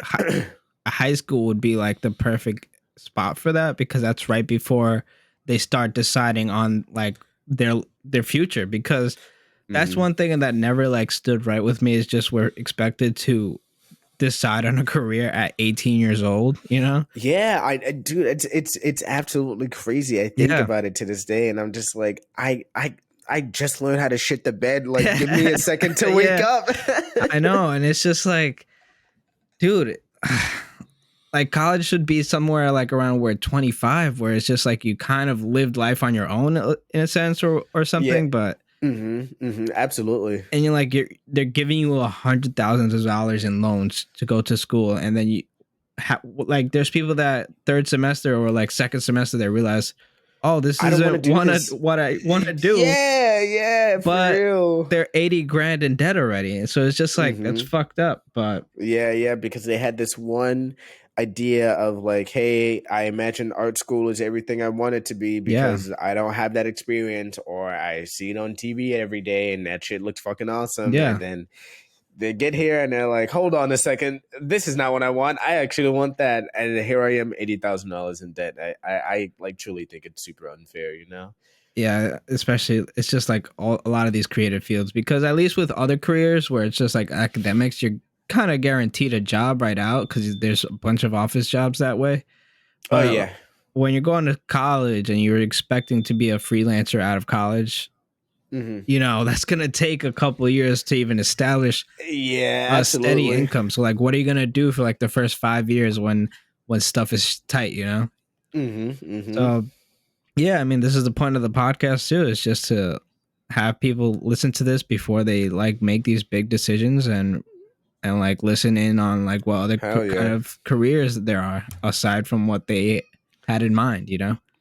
high school would be like the perfect spot for that because that's right before they start deciding on like their future, because that's Hmm. one thing that never like stood right with me is just we're expected to decide on a career at 18 years old, you know? Yeah, dude, it's absolutely crazy. I think Yeah. about it to this day, and I'm just like, I just learned how to shit the bed. Like, give me a second to wake Yeah, up. I know. And it's just like, dude, like college should be somewhere like around where 25, where it's just like you kind of lived life on your own in a sense or Yeah. something. But Absolutely. and they're giving you $100,000s in loans to go to school, and then like there's people that third semester or like second semester that realize, oh, this I don't want to isn't do this. what I want to do, Yeah, yeah, for but real. they're 80 grand in debt already. And so it's just like, that's Mm-hmm. fucked up. But Yeah, yeah, because they had this one idea of like, hey, I imagine art school is everything I want it to be yeah, because I don't have that experience, or I see it on TV every day and that shit looks fucking awesome. And yeah, then they get here and they're like, hold on a second, this is not what I want. I actually want that. And here I am, $80,000 in debt. I like truly think it's super unfair, you know? yeah. Especially, it's just like a lot of these creative fields, because at least with other careers where it's just like academics, you're kind of guaranteed a job right out because there's a bunch of office jobs that way. Oh, But yeah. when you're going to college and you're expecting to be a freelancer out of college, Hmm. that's going to take a couple of years to even establish Yeah, a steady absolutely. income. So like, what are you going to do for like the first 5 years when stuff is tight? Hmm. Hmm. So yeah, I mean, this is the point of the podcast too. Is just to have people listen to this before they like make these big decisions, and like listen in on like what other Hell kind yeah. of careers there are aside from what they had in mind.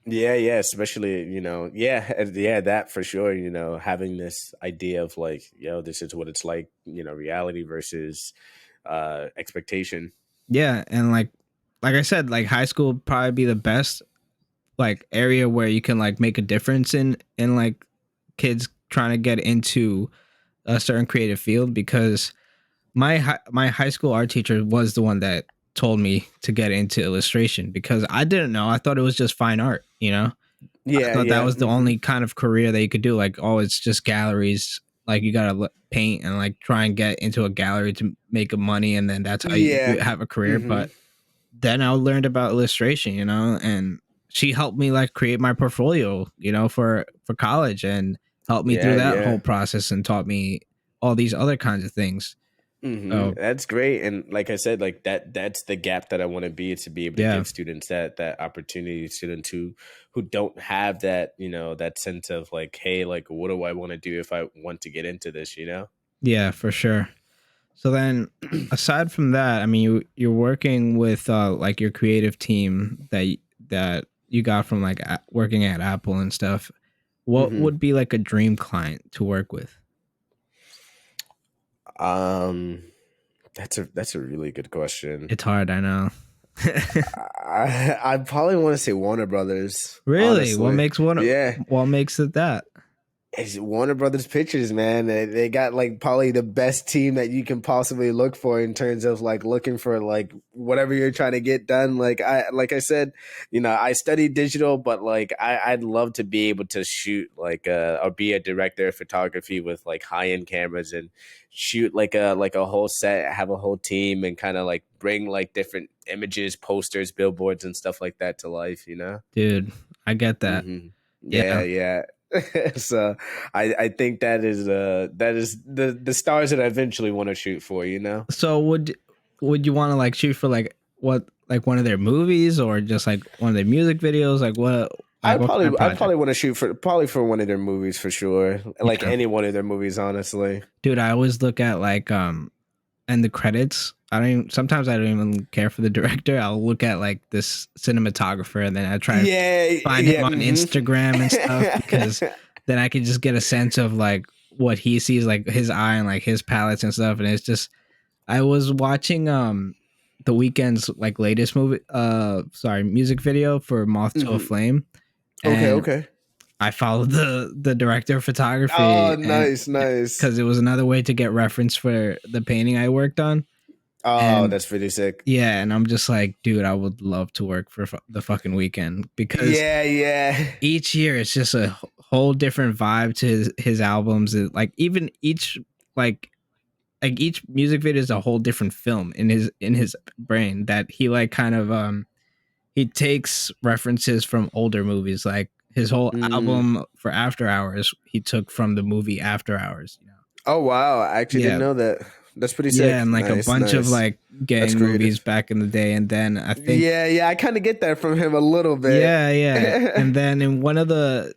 Yeah, yeah, especially, yeah, yeah, that for sure, having this idea of like, this is what it's like, reality versus expectation. Yeah, and like I said, like high school would probably be the best like area where you can like make a difference in like kids trying to get into a certain creative field, because my high school art teacher was the one that told me to get into illustration, because I didn't know. I thought it was just fine art. I Yeah, thought that yeah. was the Hmm. only kind of career that you could do. Like, oh, it's just galleries. Like, you gotta paint and like try and get into a gallery to make a money, and then that's how you Yeah. have a career. Hmm. But then I learned about illustration, and she helped me like create my portfolio, for college, and helped me through Yeah, that whole yeah. process and taught me all these other kinds of things. So That's great. And like I said, like that's the gap that I want to be able to yeah, give students that opportunity, students who don't have that, that sense of like, hey, like what do I want to do if I want to get into this? yeah, for sure. So then, aside from that, I mean, you're working with like your creative team that you got from like working at Apple and stuff. What Hmm. would be like a dream client to work with? Um, that's a really good question. It's hard, I know. I probably want to say Warner Brothers, Really? What honestly. makes one? Yeah. What makes it that? It's Warner Brothers Pictures, man. They got like probably the best team that you can possibly look for in terms of like looking for like whatever you're trying to get done. Like I said, I studied digital, but like I'd love to be able to shoot like or be a director of photography with like high end cameras and shoot like a whole set, have a whole team, and kind of like bring like different images, posters, billboards, and stuff like that to life. Dude, I get that. Hmm. Yeah, Yeah. yeah. So I think that is the stars that I eventually want to shoot for. So would you want to like shoot for like what, like one of their movies, or just like one of their music videos? Like what kind of I'd project? probably want to shoot for probably for one of their movies for sure. Like Yeah. any one of their movies, honestly. Dude, I always look at like and the credits. Sometimes I don't even care for the director. I'll look at like this cinematographer, and then I try to Yeah, find him yeah. on Instagram and stuff, because then I can just get a sense of like what he sees, like his eye and like his palettes and stuff. And it's just, I was watching the weekend's like latest music video for Moth to a Hmm. Flame, Okay, and okay. I followed the director of Oh, photography, and nice, nice. because it was another way to get reference for the painting I worked on. Oh, And that's pretty sick. yeah, and I'm just like, dude, I would love to work for the fucking weekend, because Yeah, yeah. each year it's just a whole different vibe to his albums. Like even each like each music video is a whole different film in his brain, that he like kind of he takes references from older movies. Like his whole Mm. album for After Hours he took from the movie After Hours. Oh wow, I actually didn't Yeah. know that. That's pretty Yeah, sick. and like a Nice, bunch of nice. like That's gang movies creative. back in the day, and then I think Yeah, yeah. I kind of get that from him a little bit. yeah, yeah. And then in one of the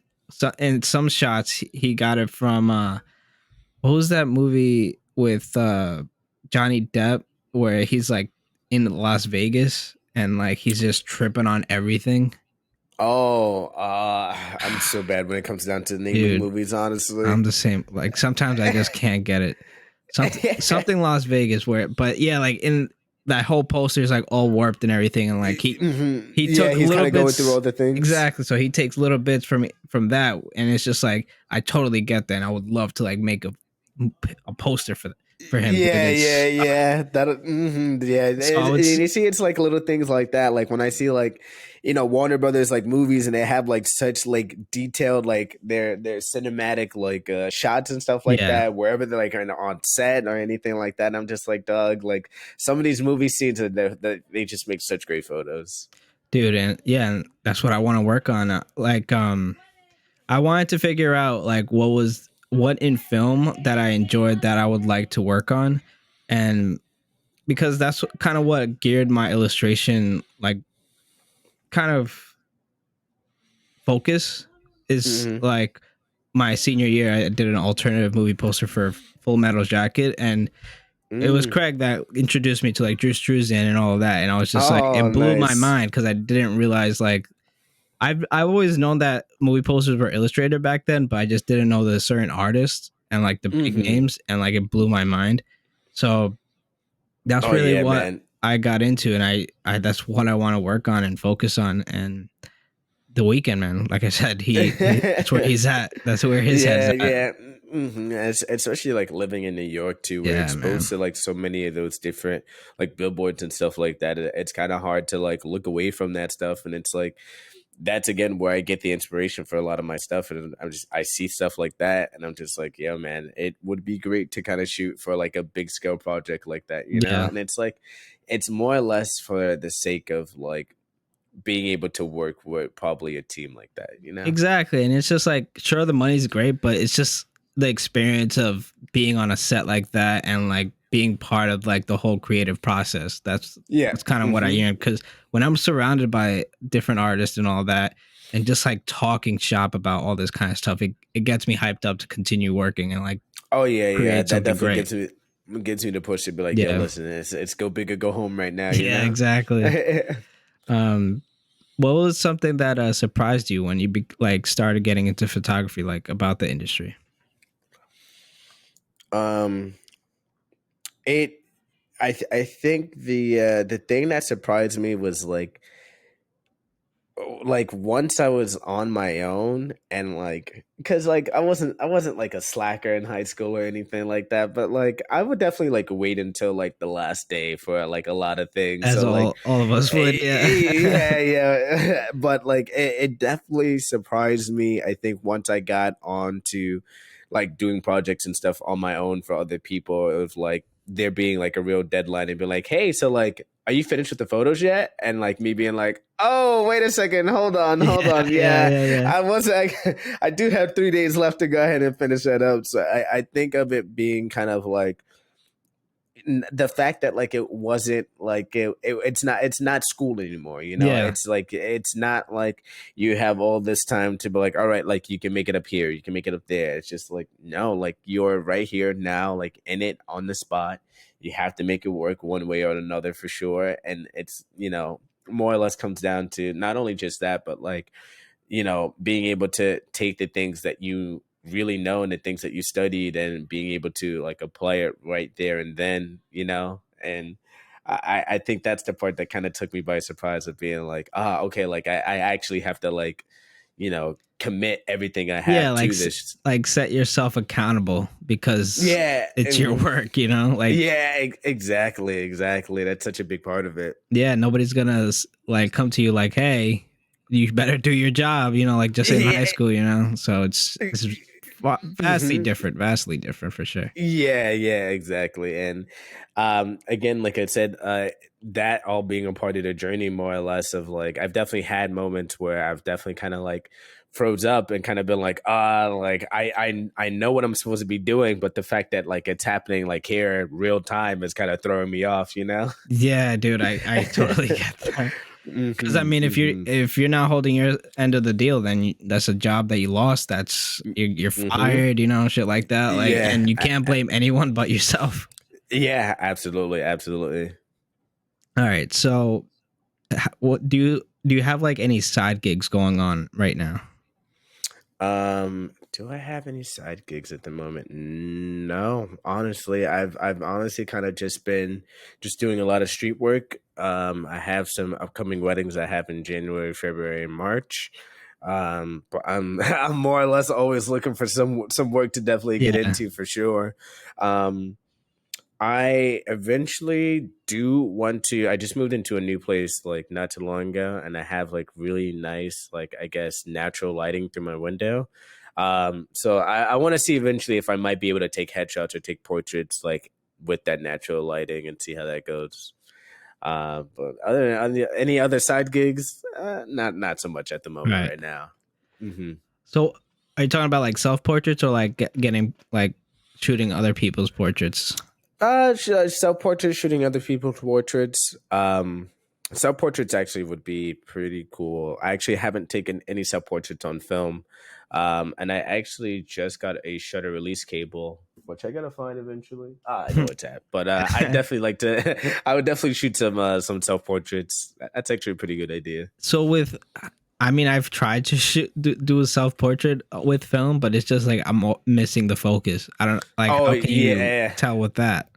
in some shots he got it from what was that movie with Johnny Depp, where he's like in Las Vegas and like he's just tripping on everything. Oh, I'm so bad when it comes down to naming Dude, movies, honestly. I'm the same. Like sometimes I just can't get it. Something Las Vegas where, but yeah, like in that whole poster is like all warped and everything, and like he Yeah, took he's little kind of going through bits. all the things. Exactly. So he takes little bits from that, and it's just like I totally get that. And I would love to like make a poster for him, dude. Yeah, yeah, It's yeah. That, yeah. so I would You see, it's like little things like that. Like when I see like, Warner Brothers like movies, and they have like such like detailed like their cinematic like shots and stuff like yeah, that. Wherever they're like on set or anything like that, and I'm just like, Doug, like some of these movie scenes that they just make such great photos. dude, and yeah, and that's what I want to work on. I wanted to figure out like what in film that I enjoyed that I would like to work on, and because that's kind of what geared my illustration like kind of focus is Mm-hmm. like my senior year I did an alternative movie poster for Full Metal Jacket, and it was Mm. Craig that introduced me to like Drew Struzan and all of that, and I was just like Oh, it blew my nice. mind because I didn't realize like I've always known that movie posters were illustrated back then, but I just didn't know the certain artists and like the big Mm-hmm. names, and like it blew my mind. So that's Oh really yeah, what man. I got into, and I that's what I want to work on and focus on. And the weekend, man, like I said, that's where he's at. That's where his head's Yeah, at. yeah. Especially like living in New York too, we're Yeah, exposed man. to like so many of those different like billboards and stuff like that. It's kind of hard to like look away from that stuff, and it's like that's again where I get the inspiration for a lot of my stuff. And I see stuff like that, and I'm just like, yeah, man, it would be great to kind of shoot for like a big scale project like that, Yeah, And it's like it's more or less for the sake of like being able to work with probably a team like that. exactly. And it's just like, sure, the money's great, but it's just the experience of being on a set like that and like being part of like the whole creative process. Yeah. That's kind of what I Hmm. yearn, because when I'm surrounded by different artists and all that, and just like talking shop about all this kind of stuff, it gets me hyped up to continue working and like Oh yeah, yeah. create That something definitely great. gives me the push to be like, yo, Yeah. listen, it's go big or go home right now, Yeah, exactly. Um, what was something that surprised you when you like started getting into photography, like about the industry? um, it. I think the thing that surprised me was like once I was on my own and like because like I wasn't like a slacker in high school or anything like that, but like I would definitely like wait until like the last day for like a lot of things. As So like all of us would, yeah. yeah, yeah. But like it definitely surprised me. I think once I got on to like doing projects and stuff on my own for other people, it was like there being like a real deadline and be like, hey, so like are you finished with the photos yet? And like me being like, oh, wait a second, hold Yeah, on, yeah, yeah, yeah. I was like, I do have 3 days left to go ahead and finish that up. So I think of it being kind of like the fact that like it wasn't like it's not school anymore, Yeah. it's like it's not like you have all this time to be like, all right, like you can make it up here, you can make it up there. It's just like no, like you're right here now, like in it on the spot. You have to make it work one way or another for sure. And it's more or less comes down to not only just that, but like being able to take the things that you really know and the things that you studied and being able to like apply it right there and then, and I think that's the part that kind of took me by surprise of being like, okay, like I actually have to like, commit everything I Yeah, have to this. like set yourself accountable because Yeah. it's your work, like Yeah, exactly. That's such a big part of it. yeah, nobody's gonna like come to you like, hey, you better do your job, like just in high Yeah. school, so it's Mhm. vastly different for sure. Yeah, yeah, exactly. And again, like I said, that all being a part of the journey, more or less, of like I've definitely had moments where I've definitely kind of like froze up and kind of been like, like I know what I'm supposed to be doing, but the fact that like it's happening like here real time is kind of throwing me off. Yeah, dude, I totally get that. Because I Hmm. mean, Hmm. if you're not holding your end of the deal, then that's a job that you lost. That's you're Hmm. fired, shit like that. Like, Yeah, and you can't blame anyone but yourself. yeah, absolutely, absolutely. All right. So, what do you have like any side gigs going on right now? Do I have any side gigs at the moment? No, honestly, I've honestly kind of just been just doing a lot of street work. I have some upcoming weddings I have in January, February, and March. But I'm I'm more or less always looking for some work to definitely get Yeah. into for sure. Um, I eventually do want to. I just moved into a new place like not too long ago, and I have like really nice, like I guess, natural lighting through my window. So I want to see eventually if I might be able to take headshots or take portraits like with that natural lighting and see how that goes. But other than any other side gigs, not so much at the moment Right. right now. Hmm. So, are you talking about like self portraits or like getting like shooting other people's portraits? Self portraits, shooting other people's portraits. Self portraits actually would be pretty cool. I actually haven't taken any self portraits on film, and I actually just got a shutter release cable, which I gotta find eventually. I know it's at, but I definitely like to. I would definitely shoot some self portraits. That's actually a pretty good idea. So with, I mean, I've tried to do a self portrait with film, but it's just like missing the focus. I don't like. Oh How can you yeah. tell with that?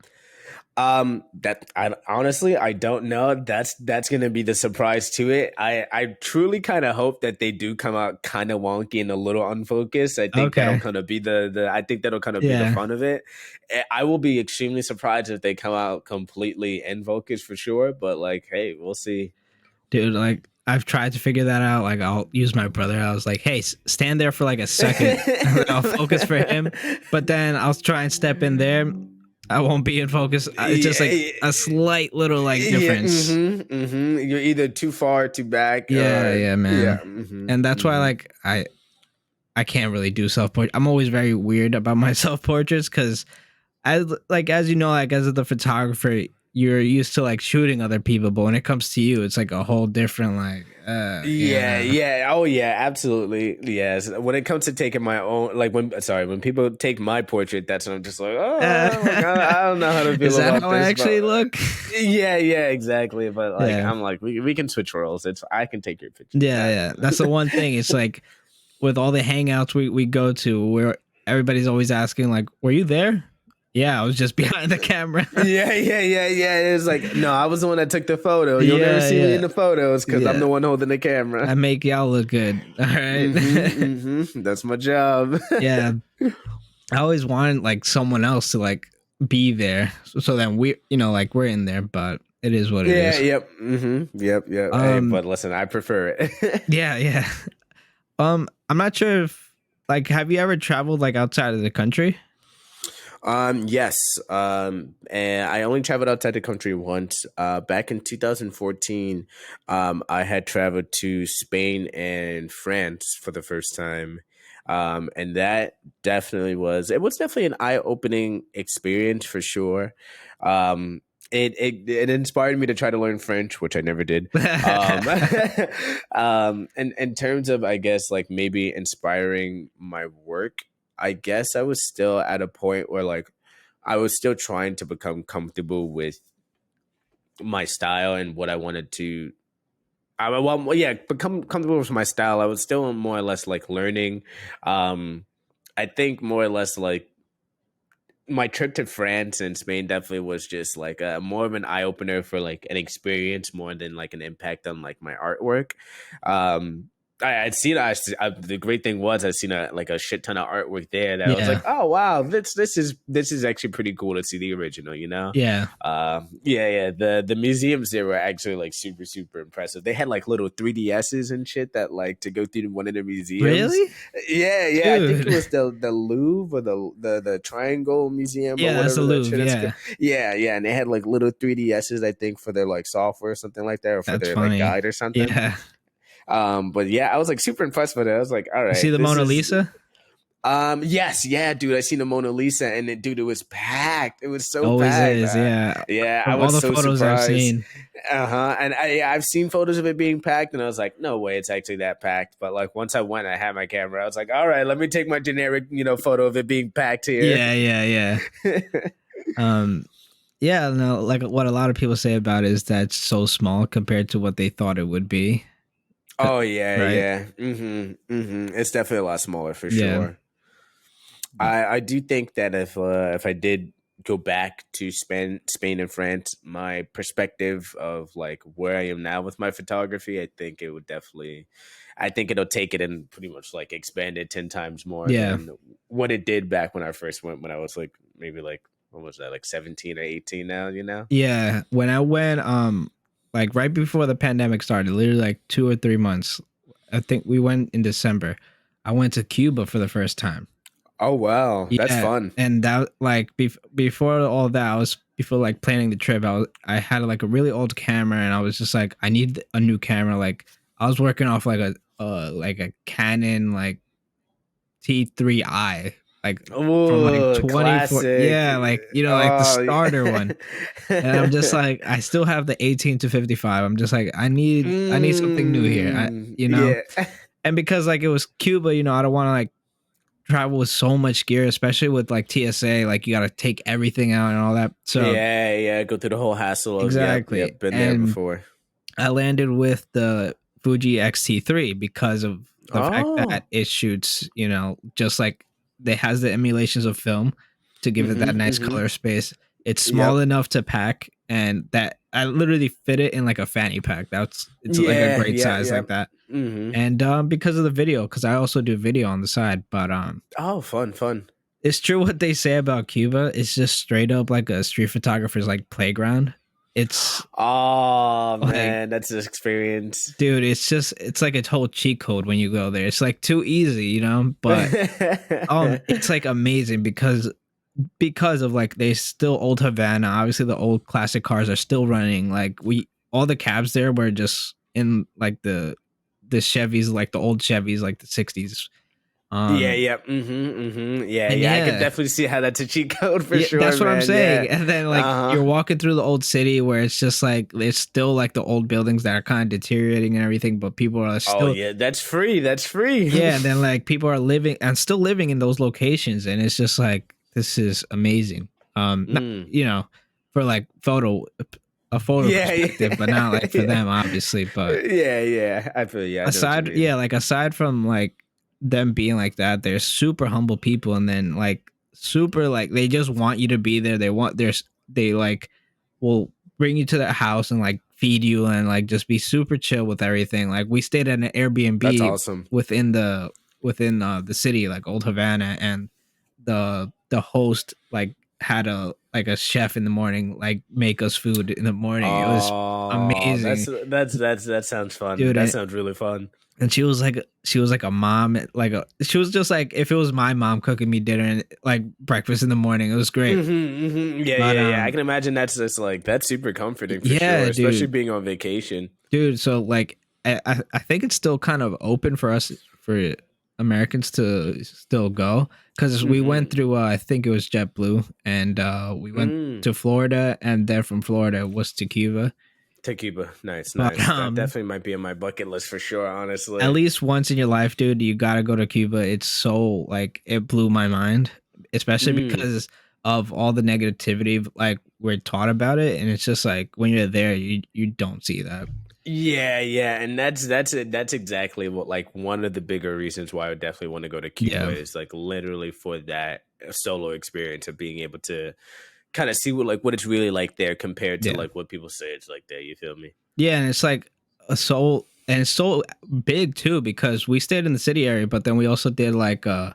That I honestly I don't know. That's gonna be the surprise to it. I truly kind of hope that they do come out kind of wonky and a little unfocused. I think that'll Okay. kind of be the I think that'll kind of be the Yeah, fun of it. I will be extremely surprised if they come out completely in focus for sure. But like, hey, we'll see. dude. Like I've tried to figure that out. Like I'll use my brother. I was like, hey, stand there for like a second, and then I'll focus for him. But then I'll try and step in there. I won't be in focus. It's just like Yeah, a slight little like yeah, difference. You're either too far, too back, Yeah, or yeah, yeah. man. And that's why like I can't really do self portrait. I'm always very weird about my self portraits because as you know, like as the photographer, you're used to like shooting other people, but when it comes to you, it's like a whole different like Yeah, yeah. yeah. Oh, yeah, absolutely. Yes. When it comes to taking my own, like when people take my portrait, that's when I'm just like, oh, like I don't know how to Is feel that about how I this, but actually look? yeah, exactly. But like, Yeah. I'm like, we can switch roles. I can take your picture. Yeah, yeah. That's the one thing. It's like with all the hangouts we go to where everybody's always asking like, "Were you there?" Yeah, I was just behind the camera. Yeah. It's like, no, I was the one that took the photo. You'll never Yeah, see me in yeah. the photos because I'm Yeah. the one holding the camera. I make y'all look good. All right. That's my job. Yeah. I always wanted like someone else to like be there. So then like we're in there, but it is what it Yeah, is. yep. Yep. Hey, Um but listen, I prefer it. yeah, yeah. I'm not sure if like have you ever traveled like outside of the country? Yes. And I only traveled outside the country once. Back in 2014, I had traveled to Spain and France for the first time. And that it was definitely an eye-opening experience for sure. It inspired me to try to learn French, which I never did. Um, and in terms of, I guess, like maybe inspiring my work, I guess I was still at a point where like I was still trying to become comfortable with my style and what I wanted to. Yeah, become comfortable with my style. I was still more or less like learning. Um, I think more or less like my trip to France and Spain definitely was just like a more of an eye opener for like an experience more than like an impact on like my artwork. Um, I'd seen the great thing was I'd seen like a shit ton of artwork there that I was like, Yeah. oh wow, this is actually pretty cool to see the original, you know? Yeah. Yeah. The museums there were actually like super impressive. They had like little 3DSs and shit that like to go through one of the museums. Really? Yeah. I think it Dude. was the Louvre or the Triangle Museum or Yeah, that's a whatever that Louvre. shit is. Yeah. Yeah, and they had like little 3DSs, I think, for their like software or something like that, or for That's their like funny. guide or something. Yeah. But yeah, I was like super impressed with it. I was like, all You see right, the this Mona is Lisa? yes, yeah, dude. I seen the Mona Lisa and dude, it was packed. It was so Always packed. is. Yeah. Yeah, I From all was the so photos I've surprised. seen. And I've seen photos of it being packed, and I was like, no way, it's actually that packed. But like once I went, I had my camera. I was like, all right, let me take my generic, photo of it being packed here. Yeah, yeah, yeah. Um Yeah, no, like what a lot of people say about it is that it's so small compared to what they thought it would be. Oh yeah, Right? yeah. It's definitely a lot smaller for Yeah. sure. I do think that if I did go back to Spain and France, my perspective of like where I am now with my photography, I think it would definitely, I think it'll take it and pretty much like expand it 10 times more Yeah. than what it did back when I first went, when I was like maybe like what was that, like 17 or 18 now, you know? Yeah. When I went, like right before the pandemic started, literally like 2 or 3 months. I think we went in December. I went to Cuba for the first time. Oh wow, that's Yeah, fun. and that like before all that, I was before like planning the trip. I had like a really old camera, and I was just like, I need a new camera. Like I was working off like a Canon like T3i, like from like Oh, 24. classic. Yeah, like like the Oh, starter one. And I'm just like, I still have the 18 to 55. I'm just like, I need something new here. Yeah. And because like it was Cuba, I don't want to like travel with so much gear, especially with like TSA. Like you got to take everything out and all that. So Yeah, yeah. Go through the whole hassle of exactly. yep. Been there And before. I landed with the Fuji X-T3 because of the fact Oh. that it shoots, just like it has the emulations of film to give it that nice Mm-hmm. color space. It's small Yep. enough to pack, and that I literally fit it in like a fanny pack. It's like a Yeah, great yeah, size yeah. like that. Mm-hmm. And because of the video, because I also do video on the side, but Oh, fun, fun. it's true what they say about Cuba. It's just straight up like a street photographer's like playground. It's Oh like, man, that's an experience. dude, it's like a total cheat code when you go there. It's like too easy, but it's like amazing because of like they still old Havana. Obviously the old classic cars are still running. Like we all the cabs there were just in like the Chevys, like the old Chevys, like the 60s. Yeah, Um yeah. Yeah, and yeah. I could yeah, definitely see how that's a cheat code for yeah, sure, that's what I'm man. Yeah. saying. And then like Uh-huh. you're walking through the old city where it's just like it's still like the old buildings that are kind of deteriorating and everything, but people are Oh still, yeah, that's free. That's free. yeah, and then like people are living and still living in those locations, and it's just like this is amazing. Not, Mm. for like a photo Yeah, perspective, but not yeah. like for Yeah. them, obviously. But Yeah, yeah. I feel yeah, I know what you mean. aside from like them being like that, they're super humble people, and then like super like they just want you to be there. They like will bring you to their house and like feed you and like just be super chill with everything. Like we stayed at an That's Airbnb awesome. within the city, like Old Havana, and the host like had a chef in the morning like make us food in the morning. It was Oh, amazing, that sounds fun. dude. That sounds really fun. And she was like a mom, she was just like if it was my mom cooking me dinner and like breakfast in the morning. It was great. Yeah, But yeah, yeah. I can imagine that's just like that's super comforting for sure, yeah, especially dude. being on vacation. Dude, so like I think it's still kind of open for us, for Americans to still go, because we went Mm-hmm. through I think it was JetBlue, and we went Mm. to Florida, and then from Florida was to Cuba. Tequila. Nice, But nice. That definitely might be on my bucket list for sure, at honestly. least once in your life, dude, you gotta go to Cuba. It's so like it blew my mind, especially Mm. because of all the negativity like we're taught about it, and it's just like when you're there, you don't see that. Yeah, yeah, and that's exactly what like one of the bigger reasons why I would definitely want to go to Cuba Yeah, is like literally for that solo experience of being able to kind of see what it's really like there compared to yeah, like what people say it's like there. You feel me? yeah, and it's like and it's so big too because we stayed in the city area, but then we also did like an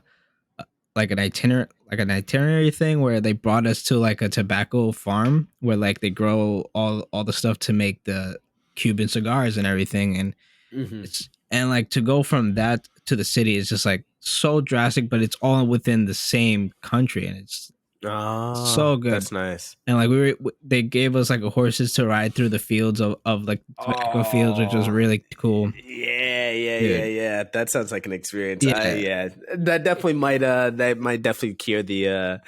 itinerary thing where they brought us to like a tobacco farm where like they grow all the stuff to make the Cuban cigars and everything, and Hmm. like to go from that to the city is just like so drastic, but it's all within the same country, and it's Oh, so good. that's nice. And like they gave us like horses to ride through the fields of like tobacco fields, which was Oh, really cool, yeah, yeah, yeah, dude. yeah. That sounds like an experience. I Yeah. yeah, that might definitely cure the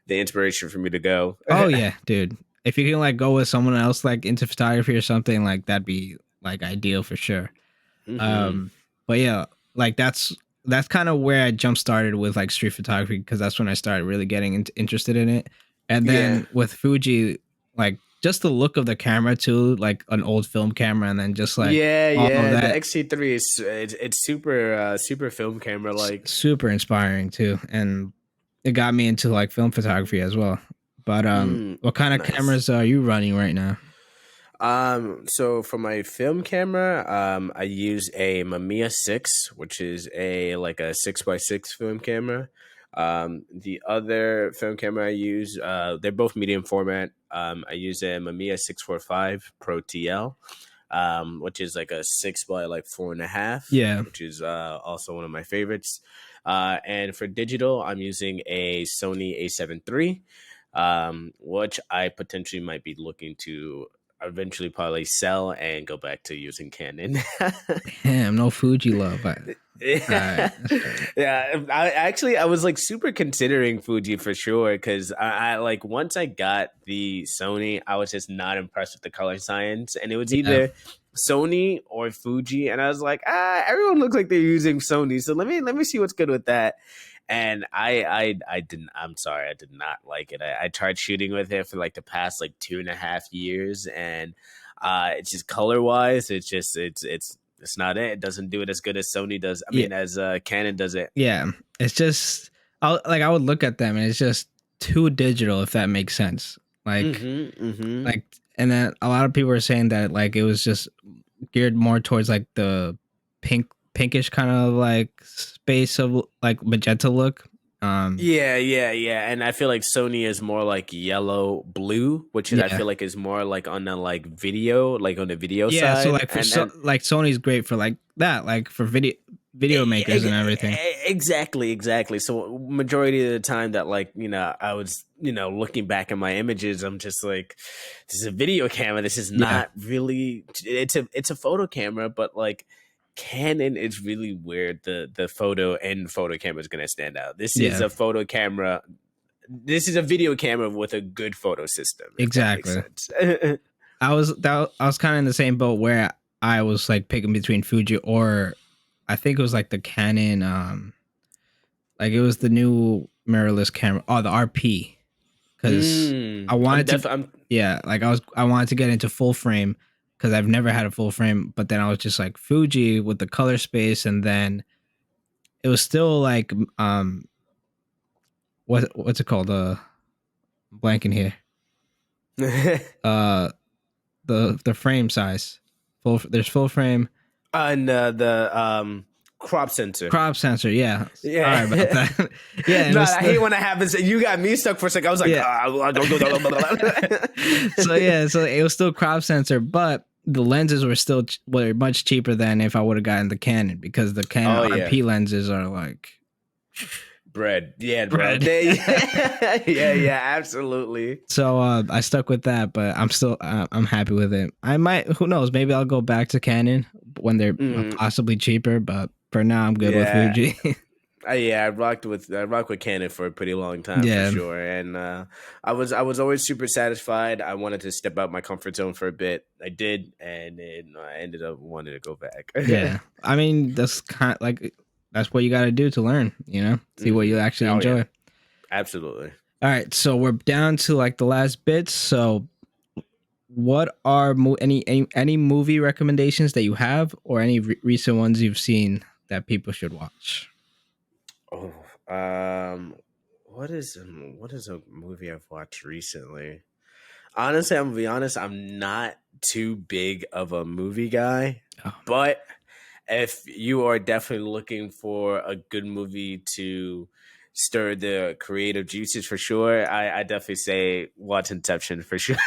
inspiration for me to go. Oh yeah, dude. If you can like go with someone else like into photography or something, like that'd be like ideal for sure. Hmm. Um, but yeah, like that's kind of where I jump started with like street photography because that's when I started really getting interested in it. And Yeah. then with Fuji, like just the look of the camera too, like an old film camera, and then just like Yeah, all of yeah. The that. XT3 is it's super super film camera like. Super inspiring too, and it got me into like film photography as well. But what kind of Nice. cameras are you running right now? So for my film camera, I use a Mamiya 6, which is a like a 6x6 film camera. The other film camera I use, they're both medium format. I use a Mamiya 645 Pro TL, which is like a 6 by like 4.5, Yeah, which is also one of my favorites. And for digital, I'm using a Sony A7 III, which I potentially might be looking to eventually probably sell and go back to using Canon. damn, no Fuji love. All right, Yeah, that's right. yeah. I was like super considering Fuji for sure because I like once I got the Sony, I was just not impressed with the color science, and it was Yeah, either Sony or Fuji, and I was like, everyone looks like they're using Sony, so let me see what's good with that. And I didn't. I'm sorry, I did not like it. I tried shooting with it for like the past like 2.5 years, and it's just color wise, it's not it. It doesn't do it as good as Sony does. I yeah, mean, as Canon does it. yeah. It's just, I would look at them and it's just too digital, if that makes sense. Mm-hmm. Mm-hmm. Like, and then a lot of people are saying that like it was just geared more towards like the pinkish kind of like space of like magenta look. Yeah, yeah, yeah. And I feel like Sony is more like yellow blue, which is I Yeah, feel like is more like on the like video, like on the video yeah. So side. like for And like Sony's great for like that, like for video makers and everything. Exactly, exactly. So majority of the time that like, I was, looking back at my images, I'm just like, this is a video camera. This is Yeah, not really it's a photo camera, but like Canon is really where the photo camera is gonna stand out. This is yeah, a photo camera. This is a video camera with a good photo system, if that makes exactly. sense. I was kind of in the same boat where I was like picking between Fuji or I think it was like the Canon like it was the new mirrorless camera. Oh, the RP, cuz I I'm wanted to, definitely yeah, like I wanted to get into full frame cuz I've never had a full frame, but then I was just like Fuji with the color space, and then it was still like what's it called, blanking here. Uh the frame size. There's full frame. and the crop sensor. Crop sensor, yeah. Sorry about Yeah. that. Yeah, it No, was I hate when that happens. You got me stuck for a second. I was like, yeah. don't do So that. yeah, so it was still crop sensor, but the lenses were much cheaper than if I would have gotten the Canon, because the Canon Oh yeah, RP lenses are like bread. Yeah, bro. bread. Yeah, yeah, absolutely. So I stuck with that, but I'm happy with it. I might, who knows, maybe I'll go back to Canon when they're Mm, possibly cheaper, but for now I'm good with yeah. Fuji. Yeah, I rocked with Canon for a pretty long time for Yeah, sure, and I was always super satisfied. I wanted to step out my comfort zone for a bit. I did, and then I ended up wanting to go back. yeah. I mean, that's kind of like that's what you got to do to learn. See what you actually Oh yeah, enjoy. absolutely. All right, so we're down to like the last bits. So, what are any movie recommendations that you have, or any recent ones you've seen that people should watch? Oh, um, what is a movie I've watched recently? Honestly, I'm gonna be honest. I'm not too big of a movie guy, Oh, but if you are definitely looking for a good movie to stir the creative juices for sure, I definitely say watch Inception for sure.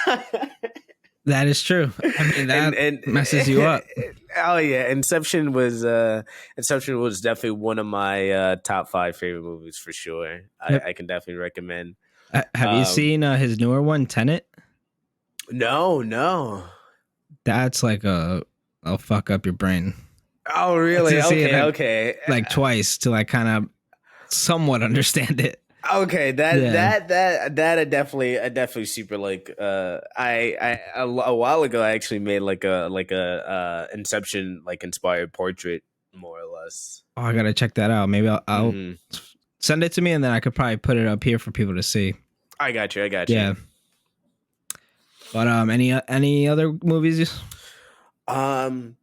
that is true. I mean, and that and messes you up. oh yeah, Inception was definitely one of my top five favorite movies for sure. I, Have, I can definitely recommend. have you Um, seen his newer one, Tenet? no, no. That's like I'll fuck up your brain. Oh really? To see it Okay, okay. like twice to like kind of somewhat understand it. Okay, that Yeah. that that that I definitely super like. A while ago I actually made like a Inception like inspired portrait more or less. Oh, I gotta check that out. Maybe I'll Hmm. send it to me, and then I could probably put it up here for people to see. I got you. I got you. Yeah. But any other movies? Um,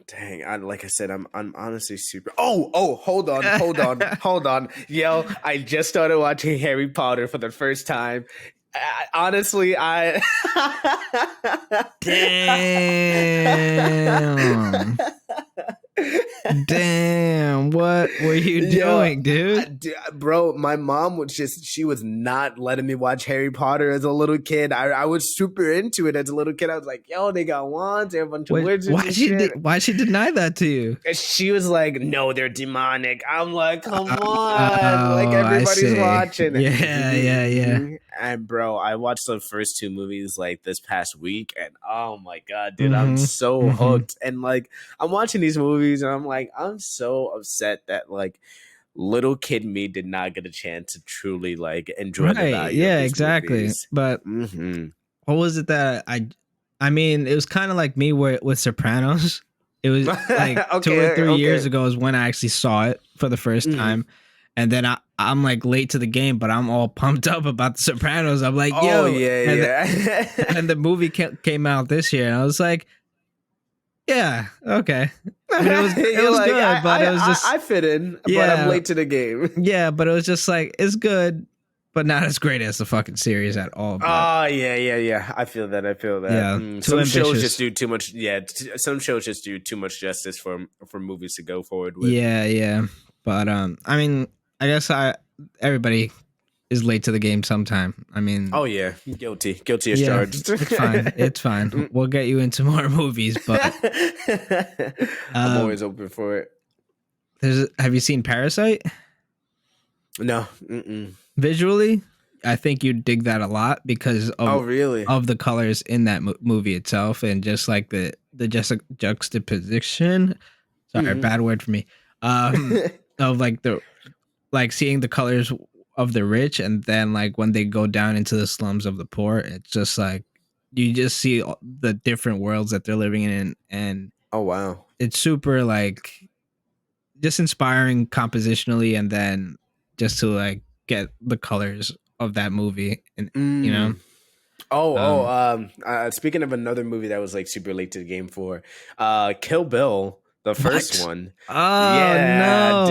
dang, like I said, I'm honestly super. Oh, hold on. Yo, I just started watching Harry Potter for the first time. Honestly, I Damn. Damn, what were you Yo, doing, dude? bro, my mom she was not letting me watch Harry Potter as a little kid. I was super into it as a little kid. I was like, yo, they got wands, they have a bunch of wizards and shit. Why she deny that to you? And she was like, no, they're demonic. I'm like, come on. Like, Oh, I everybody's see. watching. Yeah. And, bro, I watched the first two movies, like, this past week. And, oh, my God, dude, I'm so hooked. And, like, I'm watching these movies, and I'm like, I'm so upset that, like, little kid me did not get a chance to truly, like, enjoy the Right. value of Yeah, these exactly. movies. But what was it that I mean, it was kind of like me with Sopranos. It was like 2 or 3 years ago is when I actually saw it for the first time. And then I'm like late to the game, but I'm all pumped up about the Sopranos. I'm like, yo. And the movie came out this year, and I was like, yeah, okay. I mean, it was like, good, but it was just I fit in, but yeah, I'm late to the game. Yeah, but it was just like it's good, but not as great as the fucking series at all. Oh yeah. I feel that. Yeah, Some shows just do too much. Yeah, some shows just do too much justice for movies to go forward with. Yeah. But I mean, I guess everybody is late to the game sometime. I mean, oh yeah, guilty as charged. It's fine. We'll get you into more movies, but I'm always open for it. Have you seen Parasite? No. Visually, I think you'd dig that a lot because of of the colors in that movie itself, and just like the juxtaposition. Sorry, bad word for me. Of like seeing the colors of the rich, and then like when they go down into the slums of the poor, it's just like you just see the different worlds that they're living in, and oh wow, it's super like just inspiring compositionally, and then just to like get the colors of that movie, and you know. Speaking of another movie that was like super late to the game for, Kill Bill, the first one. Oh no!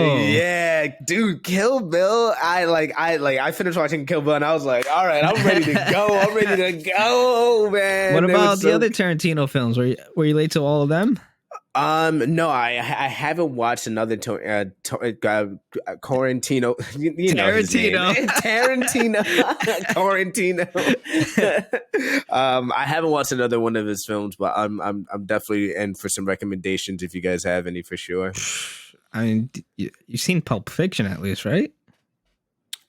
Dude, Kill Bill. I finished watching Kill Bill, and I was like, all right, I'm ready to go. Man. What about the other Tarantino films? Were you late to all of them? No, I haven't watched another Quarantino. I haven't watched another one of his films, but I'm definitely in for some recommendations if you guys have any, for sure. I mean, you've seen Pulp Fiction at least, right?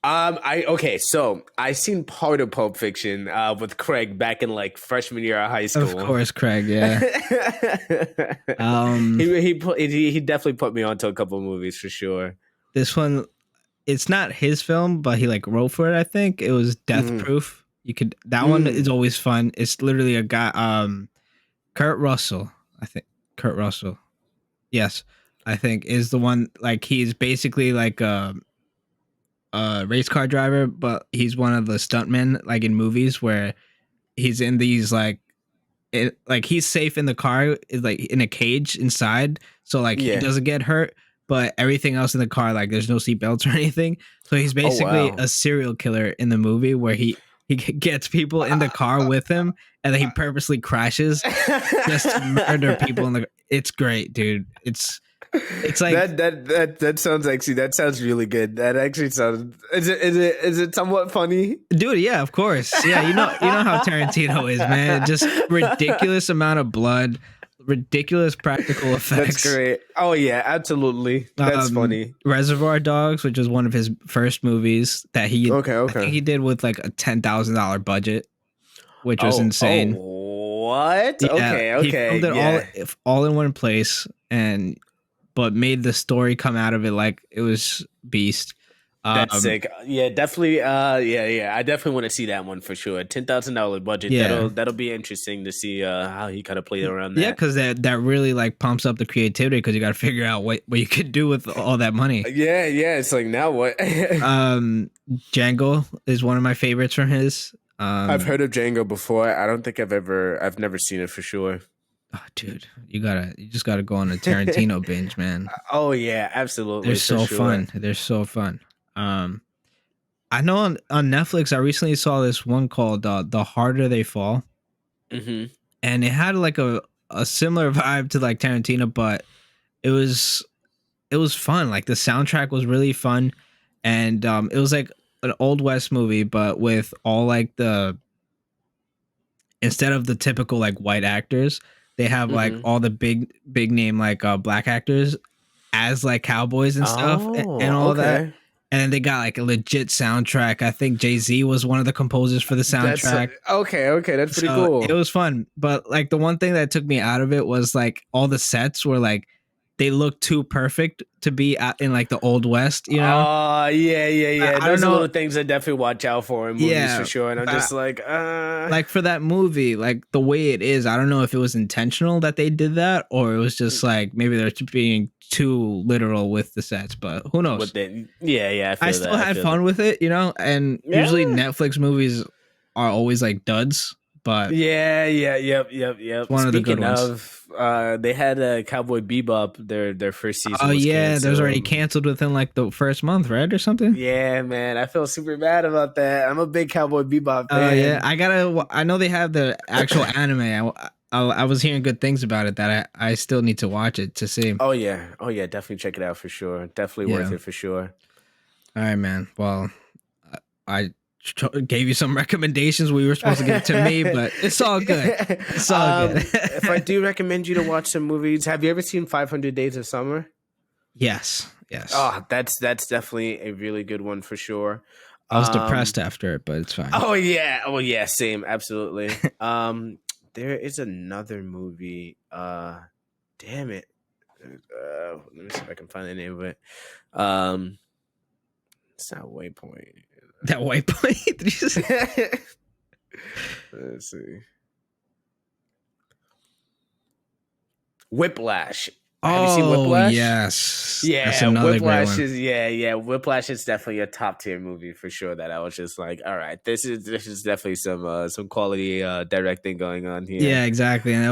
So I seen part of Pulp Fiction with Craig back in like freshman year of high school. Of course, Craig. Yeah. He definitely put me onto a couple of movies for sure. This one, it's not his film, but he like wrote for it. I think it was Death Proof. That one is always fun. It's literally a guy, Kurt Russell. I think Kurt Russell. Yes, I think is the one. Like he's basically like a race car driver, but he's one of the stuntmen, like in movies where he's in these like he's safe in the car, is like in a cage inside, so like he doesn't get hurt, but everything else in the car, like there's no seatbelts or anything. So he's basically a serial killer in the movie where he gets people in the car with him, and then he purposely crashes just to murder people in the. It's great, dude. It's like that sounds really good. That actually sounds. Is it somewhat funny, dude? Yeah, of course. Yeah, you know how Tarantino is, man. Just ridiculous amount of blood, ridiculous practical effects. That's great. Oh yeah, absolutely. That's funny. Reservoir Dogs, which is one of his first movies that he I think he did with like a $10,000 budget, which was insane. What? Yeah, okay. He filmed it all in one place, but made the story come out of it like it was beast. That's sick. Yeah, definitely. I definitely want to see that one for sure. $10,000 budget. Yeah. That'll be interesting to see how he kind of played around that. Yeah, because that really like pumps up the creativity, because you got to figure out what you could do with all that money. Yeah. It's like, now what? Django is one of my favorites from his. I've heard of Django before. I don't think I've never seen it for sure. Oh, dude, you just gotta go on a Tarantino binge, man. Oh yeah, They're absolutely for so sure. fun. They're so fun. Um, I know on Netflix, I recently saw this one called "The Harder They Fall," Hmm. and it had like a similar vibe to like Tarantino, but it was it was fun. Like the soundtrack was really fun, and it was like an old west movie, but with all like the instead of the typical like white actors, they have like Hmm. all the big name like black actors as like cowboys and stuff and Oh, all that. okay. And they got like a legit soundtrack. I think Jay-Z was one of the composers for the That's soundtrack. okay. Okay, that's pretty So it cool. was fun. But like the one thing that took me out of it was like all the sets were like they looked too perfect to be in like the old west, you know? Oh, yeah, yeah, yeah. I don't Those are know. little things I definitely watch out for in movies for Yeah. sure. And I'm But just like, like for that movie, like the way it is, I don't know if it was intentional that they did that or it was just like maybe they're being too literal with the sets, but who knows? what the yeah, yeah, I I feel still that. I had feel that. fun with it, you know, and usually Yeah. Netflix movies are always like duds, but Yeah, yeah, yep, yep, it's yep. one of the good Speaking ones. of, they had Cowboy Bebop. Their first Oh season was yeah, there's already canceled. canceled within like the first month, right, or something. Yeah, man, I feel super bad about that. I'm a big Cowboy Bebop Oh yeah, fan. I gotta. I know they have the actual anime. I was hearing good things about it that I still need to watch it to see. Oh yeah, definitely check it out for sure. Definitely worth Yeah. it for sure. All right, man. Well, I gave you some recommendations. We were supposed to give it to me, but it's all good. It's all good. If I do recommend you to watch some movies, have you ever seen 500 Days of Summer? Yes, yes. Oh, that's definitely a really good one for sure. I was Um, depressed after it, but it's fine. oh yeah, same, absolutely. There is another movie. Damn it. Let me see if I can find the name of it. Um, it's not Waypoint. That white boy. Let's see. Whiplash. Have you seen Oh Whiplash? yes, that's Yeah, another great Whiplash one. is yeah. Whiplash is definitely a top tier movie for sure. That I was just like, all right, this is definitely some quality directing going on here. Yeah, exactly. And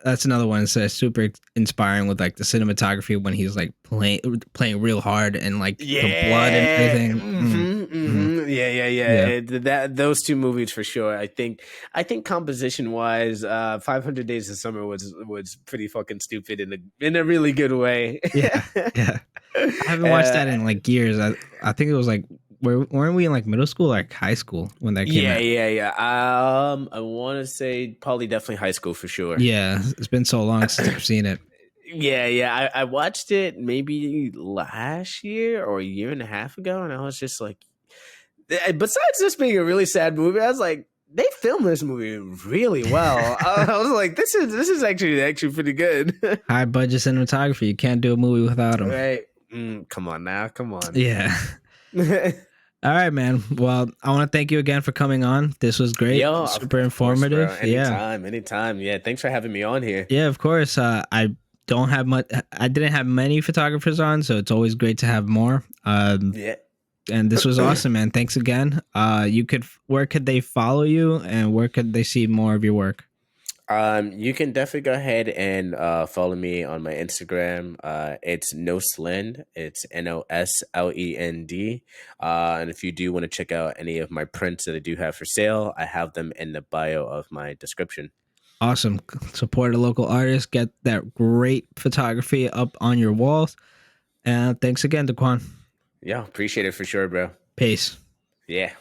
that's another one that's super inspiring with like the cinematography when he's like playing real hard and like the blood and Yeah, everything. yeah, yeah, yeah. Yeah, That those two movies for sure. I think composition wise, 500 Days of Summer was pretty fucking stupid in a really good way. yeah, yeah. I haven't watched uh, that in like years. I think it was like weren't we in like middle school, or like high school when that came yeah, out? yeah, yeah. I want to say probably definitely high school for sure. Yeah, it's been so long since I've seen it. Yeah, yeah. I watched it maybe last year or a year and a half ago, and I was just like, besides this being a really sad movie, I was like, they filmed this movie really well. I was like, this is actually pretty good. High budget cinematography. You can't do a movie without them. Right? Come on now, come on. Yeah. All right, man. Well, I want to thank you again for coming on. This was great. Yo, Super of course, bro. informative. Yeah. Anytime, anytime. Yeah, thanks for having me on here. Yeah, of course. I don't have much. I didn't have many photographers on, so it's always great to have more. Yeah. And this was awesome, man. Thanks again. Where could they follow you, and where could they see more of your work? You can definitely go ahead and follow me on my Instagram. It's Noslend. It's NOSLEND. And if you do want to check out any of my prints that I do have for sale, I have them in the bio of my description. Awesome. Support a local artist. Get that great photography up on your walls. And thanks again, Daquan. Yeah, appreciate it for sure, bro. Peace. Yeah.